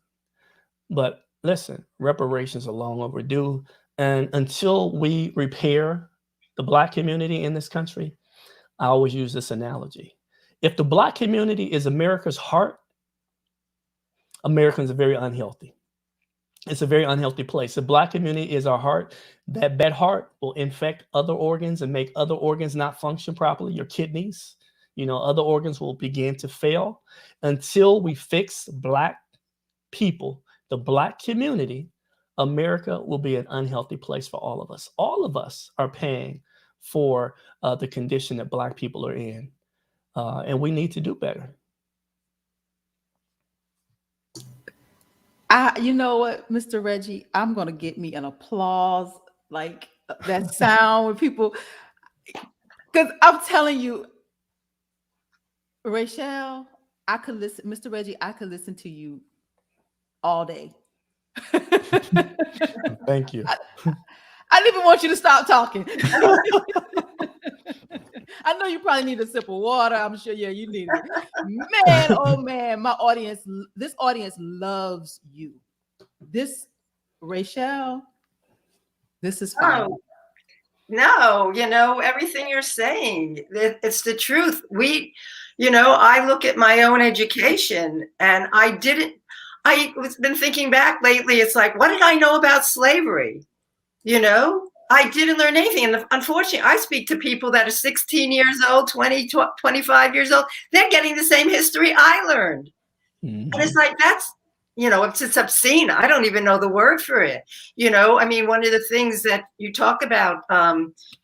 S3: But listen, reparations are long overdue. And until we repair the Black community in this country, I always use this analogy. If the Black community is America's heart, Americans are very unhealthy. It's a very unhealthy place. The Black community is our heart. That heart will infect other organs and make other organs not function properly. Your kidneys, other organs will begin to fail. Until we fix Black people, the Black community, America will be an unhealthy place for all of us. All of us are paying for the condition that Black people are in. And we need to do better.
S1: You know what, Mr. Reggie, I'm going to get me an applause, like that sound when people, Because I'm telling you, Rachel, I could listen, Mr. Reggie, I could listen to you all day.
S3: Thank you.
S1: I didn't even want you to stop talking. I know you probably need a sip of water. I'm sure, yeah, you need it. Man, oh man, this audience loves you. This, Rachel, this is fine.
S2: Oh, no, everything you're saying, it's the truth. I look at my own education and I've been thinking back lately. It's like, what did I know about slavery? I didn't learn anything. And unfortunately, I speak to people that are 16 years old, 20, 25 years old. They're getting the same history I learned.
S3: Mm-hmm.
S2: And it's like, it's obscene. I don't even know the word for it. I mean, one of the things that you talk about,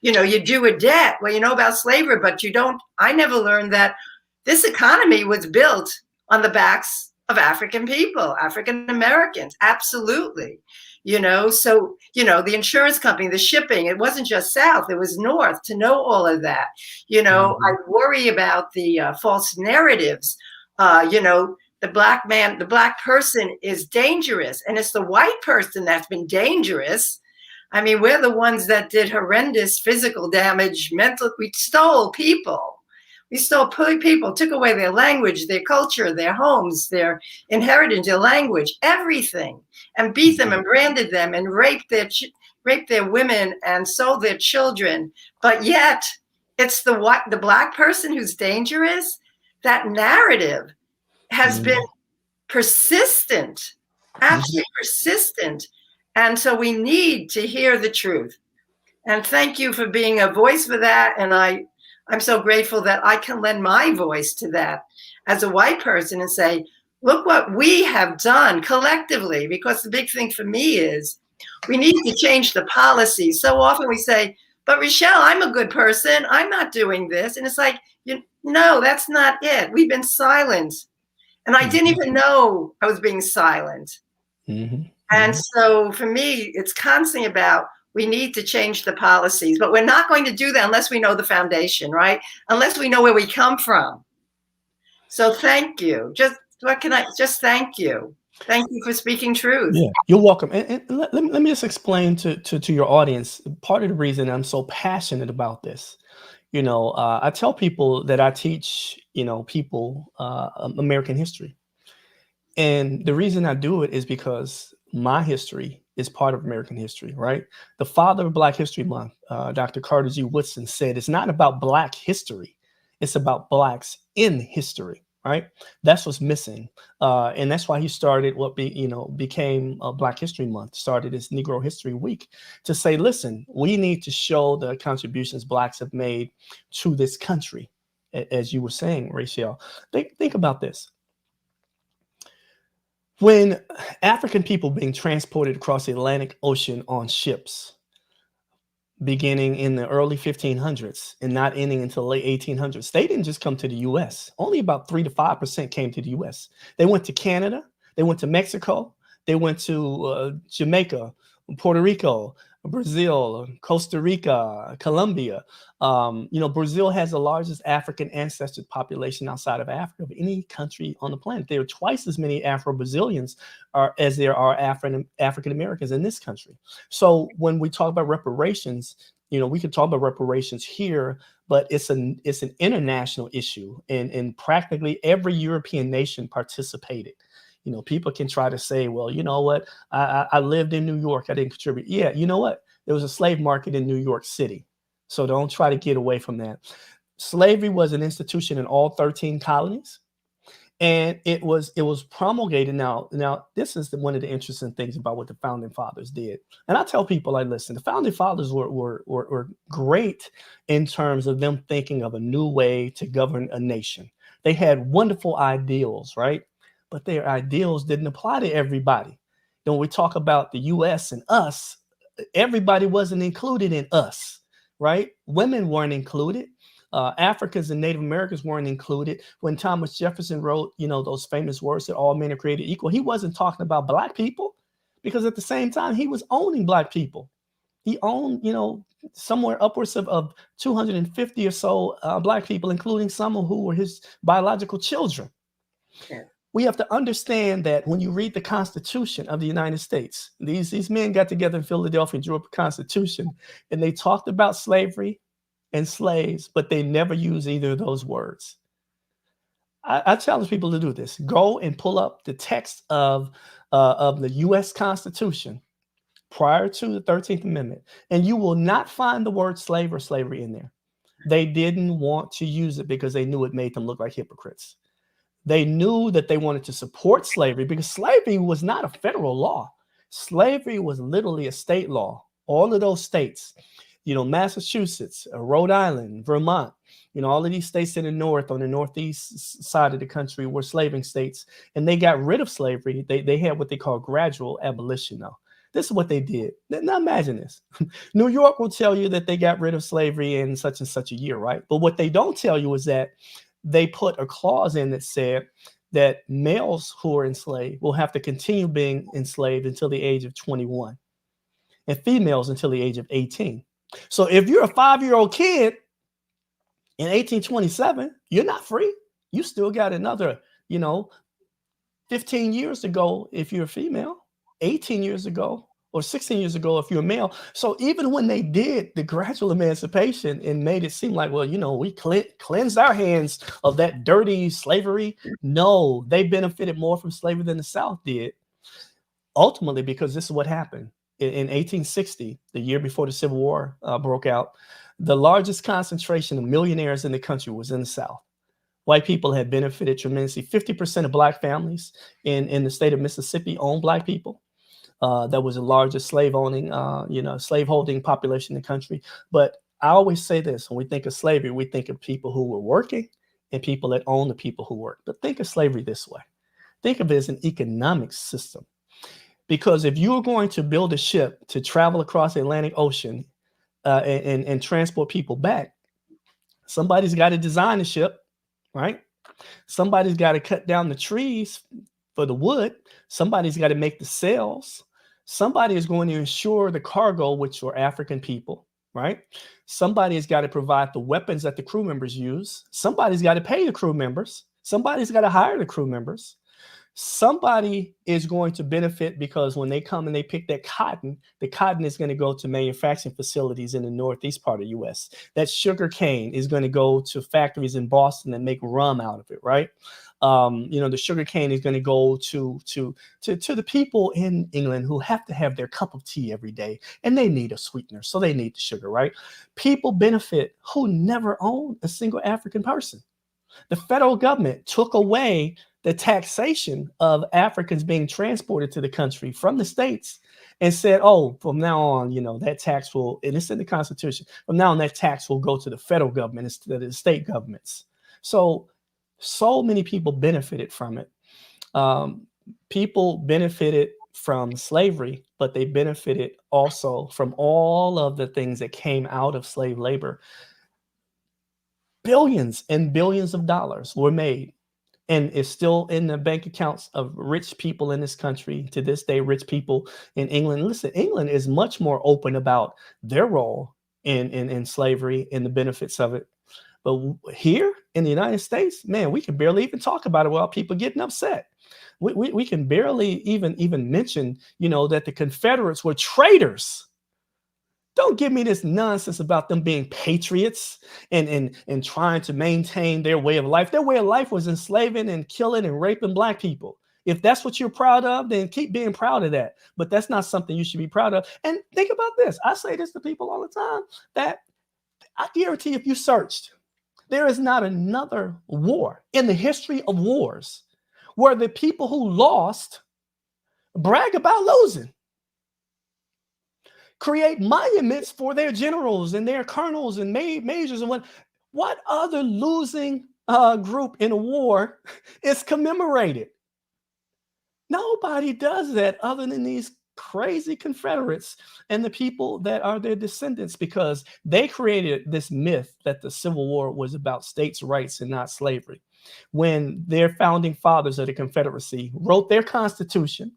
S2: you do a debt. Well, you know about slavery, but you don't. I never learned that this economy was built on the backs of African people, African Americans. Absolutely. So, the insurance company, the shipping, it wasn't just South, it was North. To know all of that,
S3: Mm-hmm.
S2: I worry about the false narratives. The black man, the black person is dangerous, and it's the white person that's been dangerous. I mean, we're the ones that did horrendous physical damage, we stole people. We stole people, took away their language, their culture, their homes, their inheritance, their language, everything, and beat them and branded them and raped their women and sold their children. But yet, it's the black person who's dangerous. That narrative has been persistent, absolutely persistent. And so we need to hear the truth. And thank you for being a voice for that. And I'm so grateful that I can lend my voice to that as a white person and say, look what we have done collectively. Because the big thing for me is we need to change the policy. So often we say, but Rochelle, I'm a good person. I'm not doing this. And it's like, no, that's not it. We've been silent. And I didn't even know I was being silent.
S3: Mm-hmm.
S2: And so for me, it's constantly about, we need to change the policies, but we're not going to do that unless we know the foundation, right? Unless we know where we come from. So thank you. Just thank you. Thank you for speaking truth.
S3: Yeah, you're welcome. And let me just explain to your audience, part of the reason I'm so passionate about this. I tell people that I teach, people American history. And the reason I do it is because my history is part of American history, right? The father of Black History Month, Dr. Carter G. Woodson, said it's not about Black history. It's about Blacks in history, right? That's what's missing. And that's why he started what became Black History Month, started as Negro History Week, to say, listen, we need to show the contributions Blacks have made to this country. As you were saying, Rachel, think about this. When African people being transported across the Atlantic Ocean on ships, beginning in the early 1500s and not ending until late 1800s, they didn't just come to the U.S. Only about 3 to 5% came to the U.S. They went to Canada, they went to Mexico, they went to Jamaica, Puerto Rico, Brazil, Costa Rica, Colombia. Brazil has the largest African ancestor population outside of Africa of any country on the planet. There are twice as many Afro-Brazilians as there are African Americans in this country. So when we talk about reparations, we could talk about reparations here, but it's an international issue, and practically every European nation participated. People can try to say, well, you know what? I lived in New York. I didn't contribute. Yeah, you know what? There was a slave market in New York City. So don't try to get away from that. Slavery was an institution in all 13 colonies. And it was promulgated. Now, this is one of the interesting things about what the founding fathers did. And I tell people, listen, the founding fathers were great in terms of them thinking of a new way to govern a nation. They had wonderful ideals, right? But their ideals didn't apply to everybody. When we talk about the U.S. and us, everybody wasn't included in us, right? Women weren't included. Africans and Native Americans weren't included. When Thomas Jefferson wrote, those famous words that all men are created equal, he wasn't talking about Black people, because at the same time, he was owning Black people. He owned, somewhere upwards of 250 or so Black people, including some who were his biological children.
S2: Yeah.
S3: We have to understand that when you read the Constitution of the United States, these men got together in Philadelphia and drew up a Constitution, and they talked about slavery and slaves, but they never use either of those words. I challenge people to do this. Go and pull up the text of the U.S. Constitution prior to the 13th Amendment, and you will not find the word slave or slavery in there. They didn't want to use it because they knew it made them look like hypocrites. They knew that they wanted to support slavery because slavery was not a federal law. Slavery was literally a state law. All of those states, Massachusetts, Rhode Island, Vermont, all of these states in the north, on the northeast side of the country, were slaving states, and they got rid of slavery. They had what they call gradual abolition, though. This is what they did. Now imagine this. New York will tell you that they got rid of slavery in such and such a year, right? But what they don't tell you is that they put a clause in that said that males who are enslaved will have to continue being enslaved until the age of 21, and females until the age of 18. So if you're a 5-year-old kid in 1827, you're not free. You still got another, 15 years to go if you're a female, 18 years ago, or 16 years ago if you're a male. So even when they did the gradual emancipation and made it seem like, well, we cleansed our hands of that dirty slavery. No, they benefited more from slavery than the South did. Ultimately, because this is what happened. In 1860, the year before the Civil War broke out, the largest concentration of millionaires in the country was in the South. White people had benefited tremendously. 50% of Black families in the state of Mississippi owned Black people. That was the largest slaveholding population in the country. But I always say this: when we think of slavery, we think of people who were working and people that own the people who work. But think of slavery this way: think of it as an economic system. Because if you're going to build a ship to travel across the Atlantic Ocean and transport people back, somebody's got to design the ship, right? Somebody's got to cut down the trees for the wood. Somebody's got to make the sails. Somebody is going to ensure the cargo, which are African people, right? Somebody has got to provide the weapons that the crew members use. Somebody's got to pay the crew members. Somebody's got to hire the crew members. Somebody is going to benefit because when they come and they pick that cotton, the cotton is going to go to manufacturing facilities in the northeast part of the U.S. That sugar cane is going to go to factories in Boston and make rum out of it, right? The sugar cane is going to go to the people in England who have to have their cup of tea every day, and they need a sweetener, so they need the sugar, right? People benefit who never owned a single African person. The federal government took away the taxation of Africans being transported to the country from the states and said, oh, from now on, that tax will, and it's in the Constitution, from now on, that tax will go to the federal government instead of the state governments. So many people benefited from it. People benefited from slavery, but they benefited also from all of the things that came out of slave labor. Billions and billions of dollars were made, and it's still in the bank accounts of rich people in this country to this day. Rich people in England. Listen, England is much more open about their role in slavery and the benefits of it. But here in the United States, man, we can barely even talk about it without people getting upset. We can barely even mention, that the Confederates were traitors. Don't give me this nonsense about them being patriots and trying to maintain their way of life. Their way of life was enslaving and killing and raping Black people. If that's what you're proud of, then keep being proud of that. But that's not something you should be proud of. And think about this. I say this to people all the time, that I guarantee if you searched, there is not another war in the history of wars where the people who lost brag about losing. Create monuments for their generals and their colonels and majors and what other losing group in a war is commemorated? Nobody does that other than these crazy Confederates and the people that are their descendants, because they created this myth that the Civil War was about states' rights and not slavery. When their founding fathers of the Confederacy wrote their Constitution,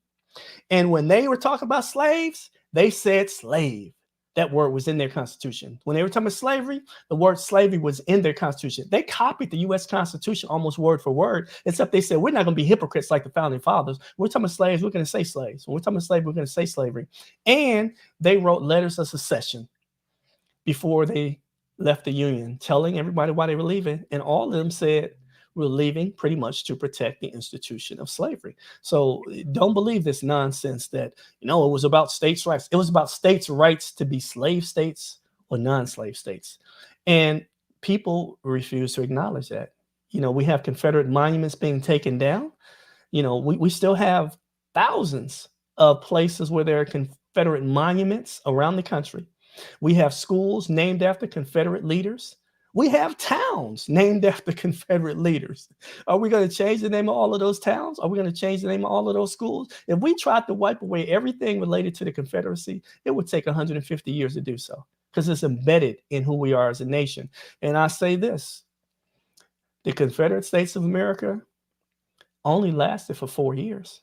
S3: and when they were talking about slaves, they said slave. That word was in their Constitution. When they were talking about slavery, the word slavery was in their Constitution. They copied the U.S. Constitution almost word for word, except they said, we're not going to be hypocrites like the founding fathers. We're talking about slaves, we're going to say slaves. When we're talking about slavery, we're going to say slavery. And they wrote letters of secession before they left the Union, telling everybody why they were leaving. And all of them said, we're leaving pretty much to protect the institution of slavery. So don't believe this nonsense that, it was about states' rights. It was about states' rights to be slave states or non-slave states. And people refuse to acknowledge that. We have Confederate monuments being taken down. We still have thousands of places where there are Confederate monuments around the country. We have schools named after Confederate leaders. We have towns named after Confederate leaders. Are we going to change the name of all of those towns? Are we going to change the name of all of those schools? If we tried to wipe away everything related to the Confederacy, it would take 150 years to do so, because it's embedded in who we are as a nation. And I say this, the Confederate States of America only lasted for 4 years.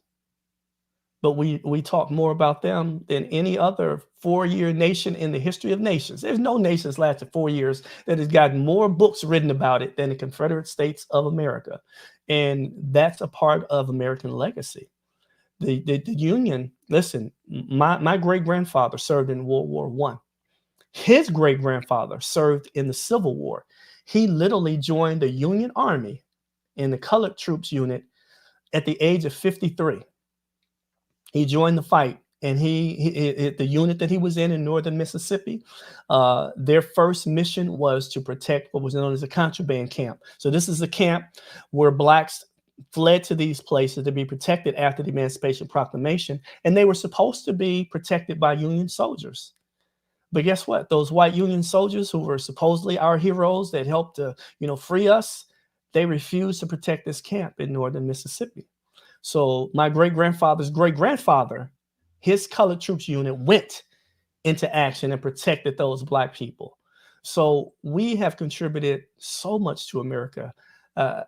S3: But we talk more about them than any other 4-year nation in the history of nations. There's no nation that's lasted 4 years that has gotten more books written about it than the Confederate States of America. And that's a part of American legacy. The Union, listen, my great-grandfather served in World War I. His great-grandfather served in the Civil War. He literally joined the Union Army in the colored troops unit at the age of 53. He joined the fight, and the unit that he was in northern Mississippi, their first mission was to protect what was known as a contraband camp. So this is a camp where blacks fled to these places to be protected after the Emancipation Proclamation, and they were supposed to be protected by Union soldiers. But guess what? Those white Union soldiers who were supposedly our heroes that helped to, free us, they refused to protect this camp in northern Mississippi. So my great-grandfather's great-grandfather, his colored troops unit went into action and protected those black people. So we have contributed so much to America.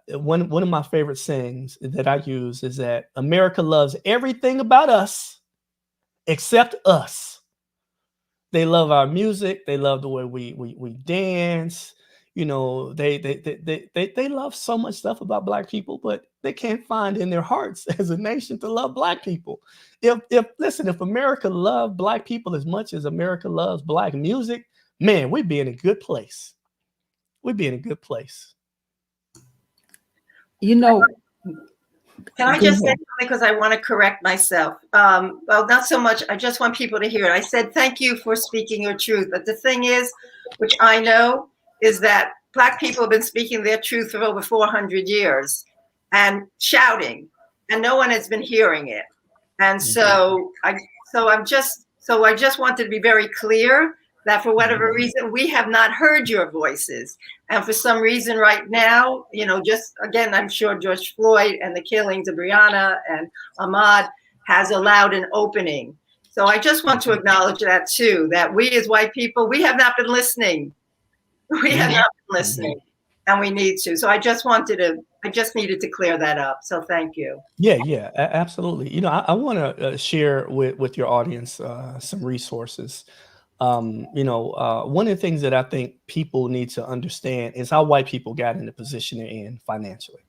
S3: One of my favorite sayings that I use is that America loves everything about us except us. They love our music. They love the way we dance. They love so much stuff about black people, but they can't find in their hearts as a nation to love black people. If America loved black people as much as America loves black music, man, we'd be in a good place. We'd be in a good place.
S2: Can I just say something, because I want to correct myself? Well, not so much. I just want people to hear it. I said, thank you for speaking your truth. But the thing is, which I know, is that Black people have been speaking their truth for over 400 years and shouting, and no one has been hearing it. And so I just wanted to be very clear that for whatever reason, we have not heard your voices. And for some reason right now, just again, I'm sure George Floyd and the killings of Breonna and Ahmaud has allowed an opening. So I just want to acknowledge that too, that we as white people, we have not been listening. We have not been listening, and we need to. So I just needed to clear that up. So thank you.
S3: Yeah, absolutely. I want to share with your audience some resources. One of the things that I think people need to understand is how white people got in the position they're in financially.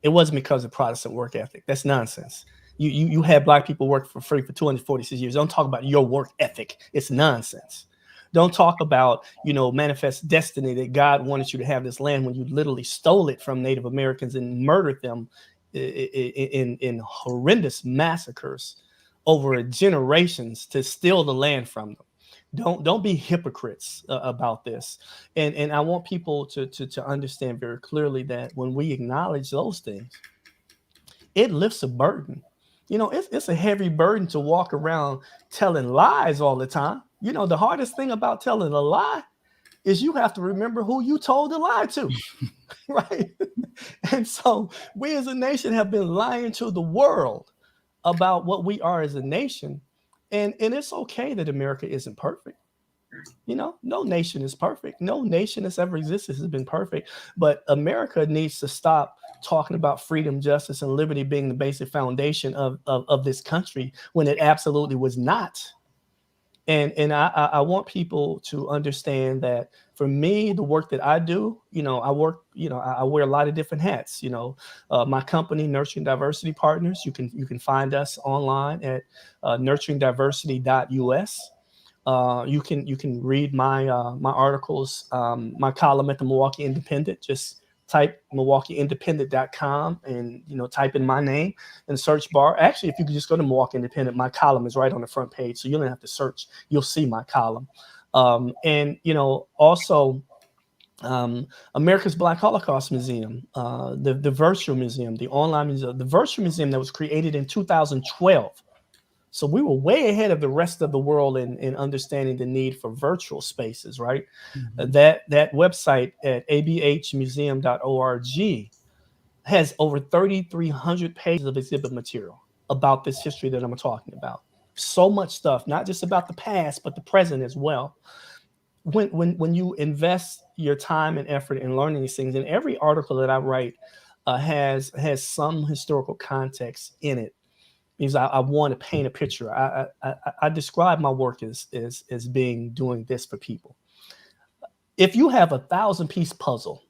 S3: It wasn't because of Protestant work ethic. That's nonsense. You had black people work for free for 246 years. Don't talk about your work ethic. It's nonsense. Don't talk about, manifest destiny that God wanted you to have this land when you literally stole it from Native Americans and murdered them in horrendous massacres over generations to steal the land from them. Don't be hypocrites about this. And I want people to understand very clearly that when we acknowledge those things, it lifts a burden. It's a heavy burden to walk around telling lies all the time. The hardest thing about telling a lie is you have to remember who you told the lie to, right? And so we as a nation have been lying to the world about what we are as a nation. And it's okay that America isn't perfect. No nation is perfect. No nation that's ever existed has been perfect. But America needs to stop talking about freedom, justice, and liberty being the basic foundation of this country when it absolutely was not. And I want people to understand that for me, the work that I do, I work, I wear a lot of different hats. My company, Nurturing Diversity Partners, you can find us online at nurturingdiversity.us. You can read my articles, my column at the Milwaukee Independent. Just type MilwaukeeIndependent.com and type in my name in the search bar. Actually, if you could just go to Milwaukee Independent, my column is right on the front page, so you don't have to search. You'll see my column. And also America's Black Holocaust Museum, the virtual museum, the online museum, the virtual museum that was created in 2012. So we were way ahead of the rest of the world in understanding the need for virtual spaces, right? Mm-hmm. That website at abhmuseum.org has over 3,300 pages of exhibit material about this history that I'm talking about. So much stuff, not just about the past, but the present as well. When you invest your time and effort in learning these things, and every article that I write has some historical context in it, because I want to paint a picture. I describe my work as doing this for people. If you have a 1,000-piece puzzle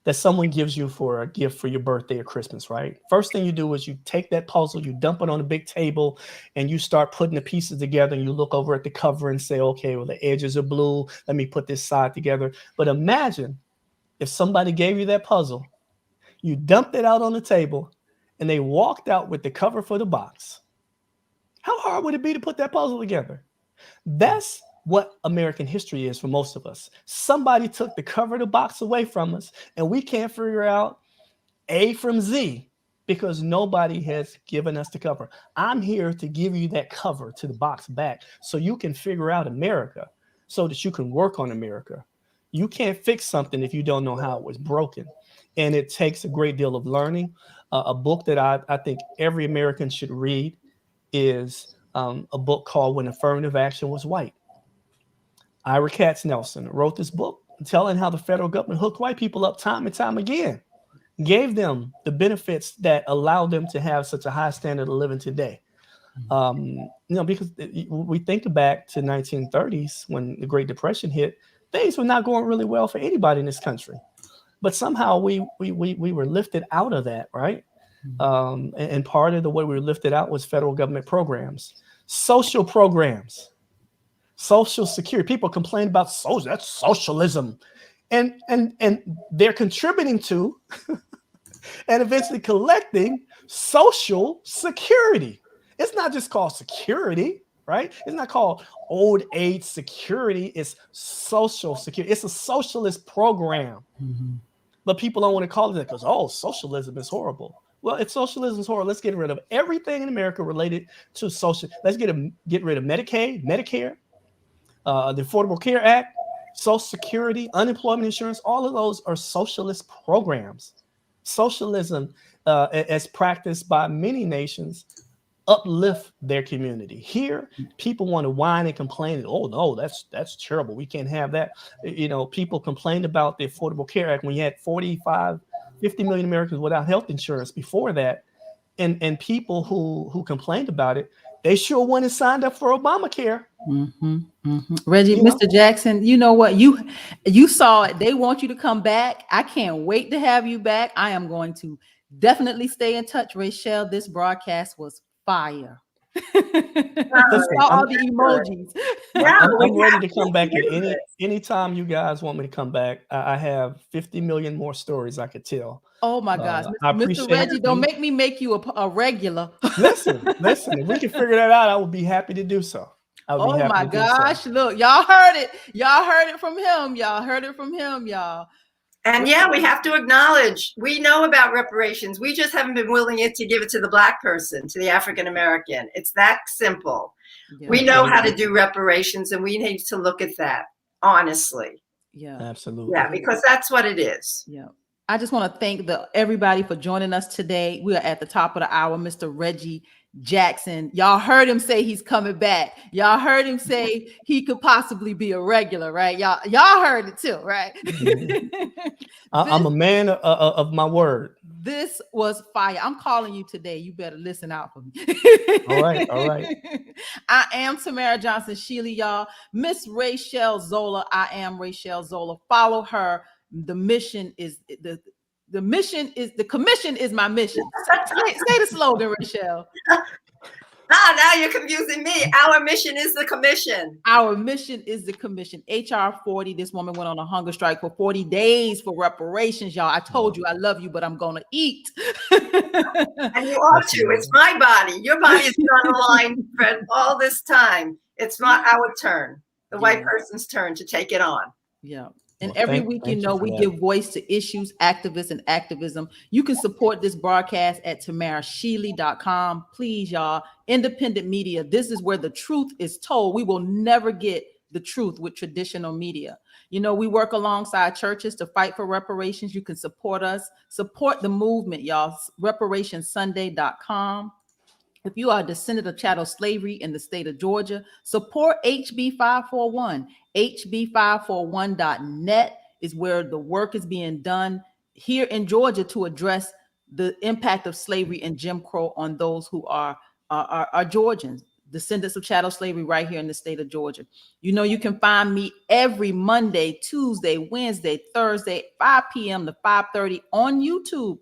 S3: that someone gives you for a gift for your birthday or Christmas, right? First thing you do is you take that puzzle, you dump it on a big table, and you start putting the pieces together, and you look over at the cover and say, okay, well, the edges are blue. Let me put this side together. But imagine if somebody gave you that puzzle, you dumped it out on the table, and they walked out with the cover for the box. How hard would it be to put that puzzle together? That's what American history is for most of us. Somebody took the cover of the box away from us, and we can't figure out A from Z because nobody has given us the cover. I'm here to give you that cover to the box back so you can figure out America, so that you can work on America. You can't fix something if you don't know how it was broken. And it takes a great deal of learning. A book that I think every American should read is a book called When Affirmative Action Was White. Ira Katz Nelson wrote this book telling how the federal government hooked white people up time and time again, gave them the benefits that allowed them to have such a high standard of living today. Because we think back to 1930s when the Great Depression hit, things were not going really well for anybody in this country. But somehow we were lifted out of that, right? And part of the way we were lifted out was federal government programs, social programs, social security. People complain about social, that's socialism. And they're contributing to and eventually collecting social security. It's not just called security, right? It's not called old age security. It's social security. It's a socialist program. Mm-hmm. But people don't want to call it that because, socialism is horrible. Well, if socialism is horrible, let's get rid of everything in America related to social. Let's get rid of Medicaid, Medicare, the Affordable Care Act, Social Security, unemployment insurance. All of those are socialist programs. Socialism, as practiced by many nations, uplift their community. Here, people want to whine and complain. Oh no, that's terrible. We can't have that. People complained about the Affordable Care Act when you had 50 million Americans without health insurance before that, and people who complained about it, they sure went and signed up for Obamacare.
S1: Mm-hmm, mm-hmm. Reggie, Mr. Jackson, you know what? You saw it. They want you to come back. I can't wait to have you back. I am going to definitely stay in touch, Rachel. This broadcast was fire. All the emojis.
S3: I'm ready to come back at any time you guys want me to come back. I have 50 million more stories I could tell.
S1: Oh my gosh, Mr. Reggie, don't make you a regular.
S3: Listen, if we can figure that out, I would be happy to do so.
S1: Oh my gosh, look, y'all heard it. Y'all heard it from him. Y'all.
S2: And yeah, we have to acknowledge, we know about reparations. We just haven't been willing to give it to the Black person, to the African American. It's that simple. Yeah. We know how to do reparations, and we need to look at that, honestly.
S1: Yeah,
S3: absolutely.
S2: Yeah, because that's what it is.
S1: Yeah. I just want to thank everybody for joining us today. We are at the top of the hour, Mr. Reggie Jackson. Y'all heard him say he's coming back. Y'all heard him say he could possibly be a regular, right? Y'all heard it too, right?
S3: I'm a man of my word.
S1: This was fire. I'm calling you today. You better listen out for me.
S3: All right. All right.
S1: I am Tamara Johnson Shealey, y'all. Miss Rachel Zola. I am Rachel Zola. Follow her. The mission is the commission is my mission. Say the slogan, Rachel.
S2: Now you're confusing me. Our mission is the commission.
S1: Our mission is the commission. HR 40. This woman went on a hunger strike for 40 days for reparations, y'all. I told you I love you, but I'm going to eat.
S2: And you ought to. It's my body. Your body has been on the line for all this time. It's not our turn, the white person's turn to take it on.
S1: Yeah. And every week, we give voice to issues, activists, and activism. You can support this broadcast at tamarashealey.com. Please, y'all, independent media. This is where the truth is told. We will never get the truth with traditional media. You know, we work alongside churches to fight for reparations. You can support us. Support the movement, y'all. Reparationssunday.com. If you are a descendant of chattel slavery in the state of Georgia, support HB 541. HB541.net is where the work is being done here in Georgia to address the impact of slavery and Jim Crow on those who are Georgians, descendants of chattel slavery right here in the state of Georgia. You know, you can find me every Monday, Tuesday, Wednesday, Thursday, 5 p.m. to 5:30 on YouTube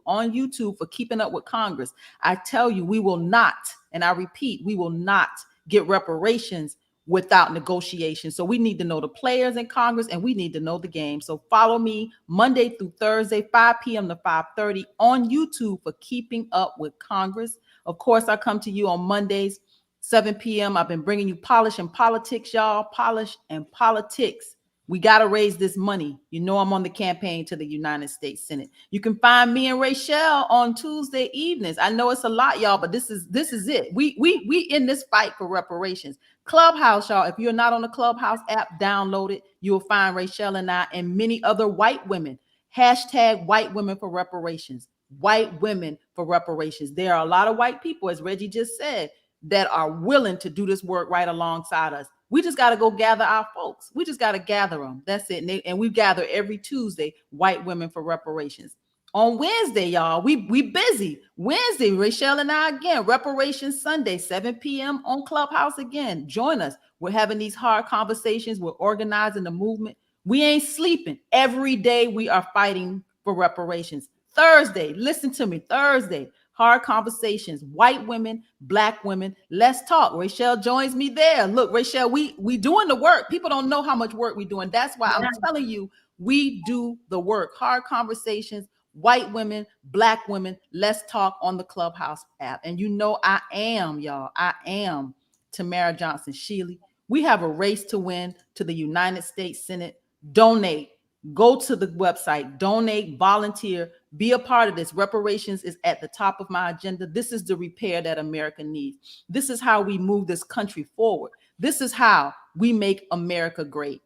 S1: for Keeping Up with Congress. I tell you, we will not, and I repeat, we will not get reparations without negotiation. So we need to know the players in Congress and we need to know the game. So follow me Monday through Thursday, 5 p.m. to 5:30 on YouTube for Keeping Up with Congress. Of course, I come to you on Mondays, 7 p.m. I've been bringing you Polish and Politics, y'all. Polish and Politics. We got to raise this money. You know, I'm on the campaign to the United States Senate. You can find me and Rachel on Tuesday evenings. I know it's a lot, y'all, but this is it. We in this fight for reparations. Clubhouse, y'all. If you're not on the Clubhouse app, download it. You'll find Rachel and I and many other white women. Hashtag white women for reparations. White women for reparations. There are a lot of white people, as Reggie just said, that are willing to do this work right alongside us. We just got to go gather our folks. We just got to gather them. That's it. And we gather every Tuesday, white women for reparations. On Wednesday, y'all, we busy. Wednesday, Rachel and I again, Reparations Sunday, 7 p.m. on Clubhouse again. Join us. We're having these hard conversations. We're organizing the movement. We ain't sleeping. Every day we are fighting for reparations. Thursday, listen to me, Thursday, hard conversations, white women, black women, let's talk. Rachel joins me there. Look, Rachel, we doing the work. People don't know how much work we're doing. That's why I'm telling you, we do the work. Hard conversations, white women, black women, let's talk on the Clubhouse app. And you know I am Tamara Johnson Shealey. We have a race to win to the United States Senate. Donate. Go to the website, donate, volunteer, be a part of this. Reparations is at the top of my agenda. This is the repair that America needs. This is how we move this country forward. This is how we make America great.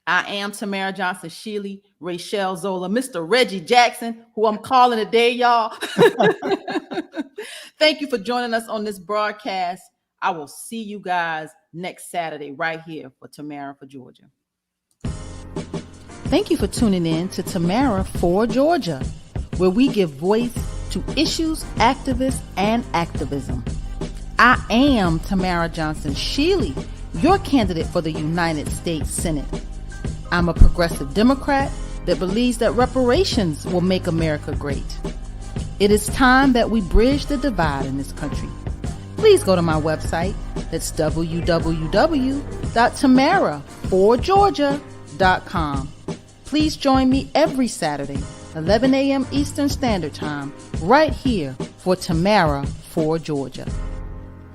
S1: I am Tamara Johnson Shealey, Rachel Zola, Mr. Reggie Jackson, who I'm calling today, y'all. Thank you for joining us on this broadcast. I will see you guys next Saturday right here for Tamara for Georgia. Thank you for tuning in to Tamara for Georgia, where we give voice to issues, activists, and activism. I am Tamara Johnson Shealey, your candidate for the United States Senate. I'm a progressive Democrat that believes that reparations will make America great. It is time that we bridge the divide in this country. Please go to my website. That's www.tamaraforgeorgia.com. Please join me every Saturday, 11 a.m. Eastern Standard Time, right here for Tamara for Georgia.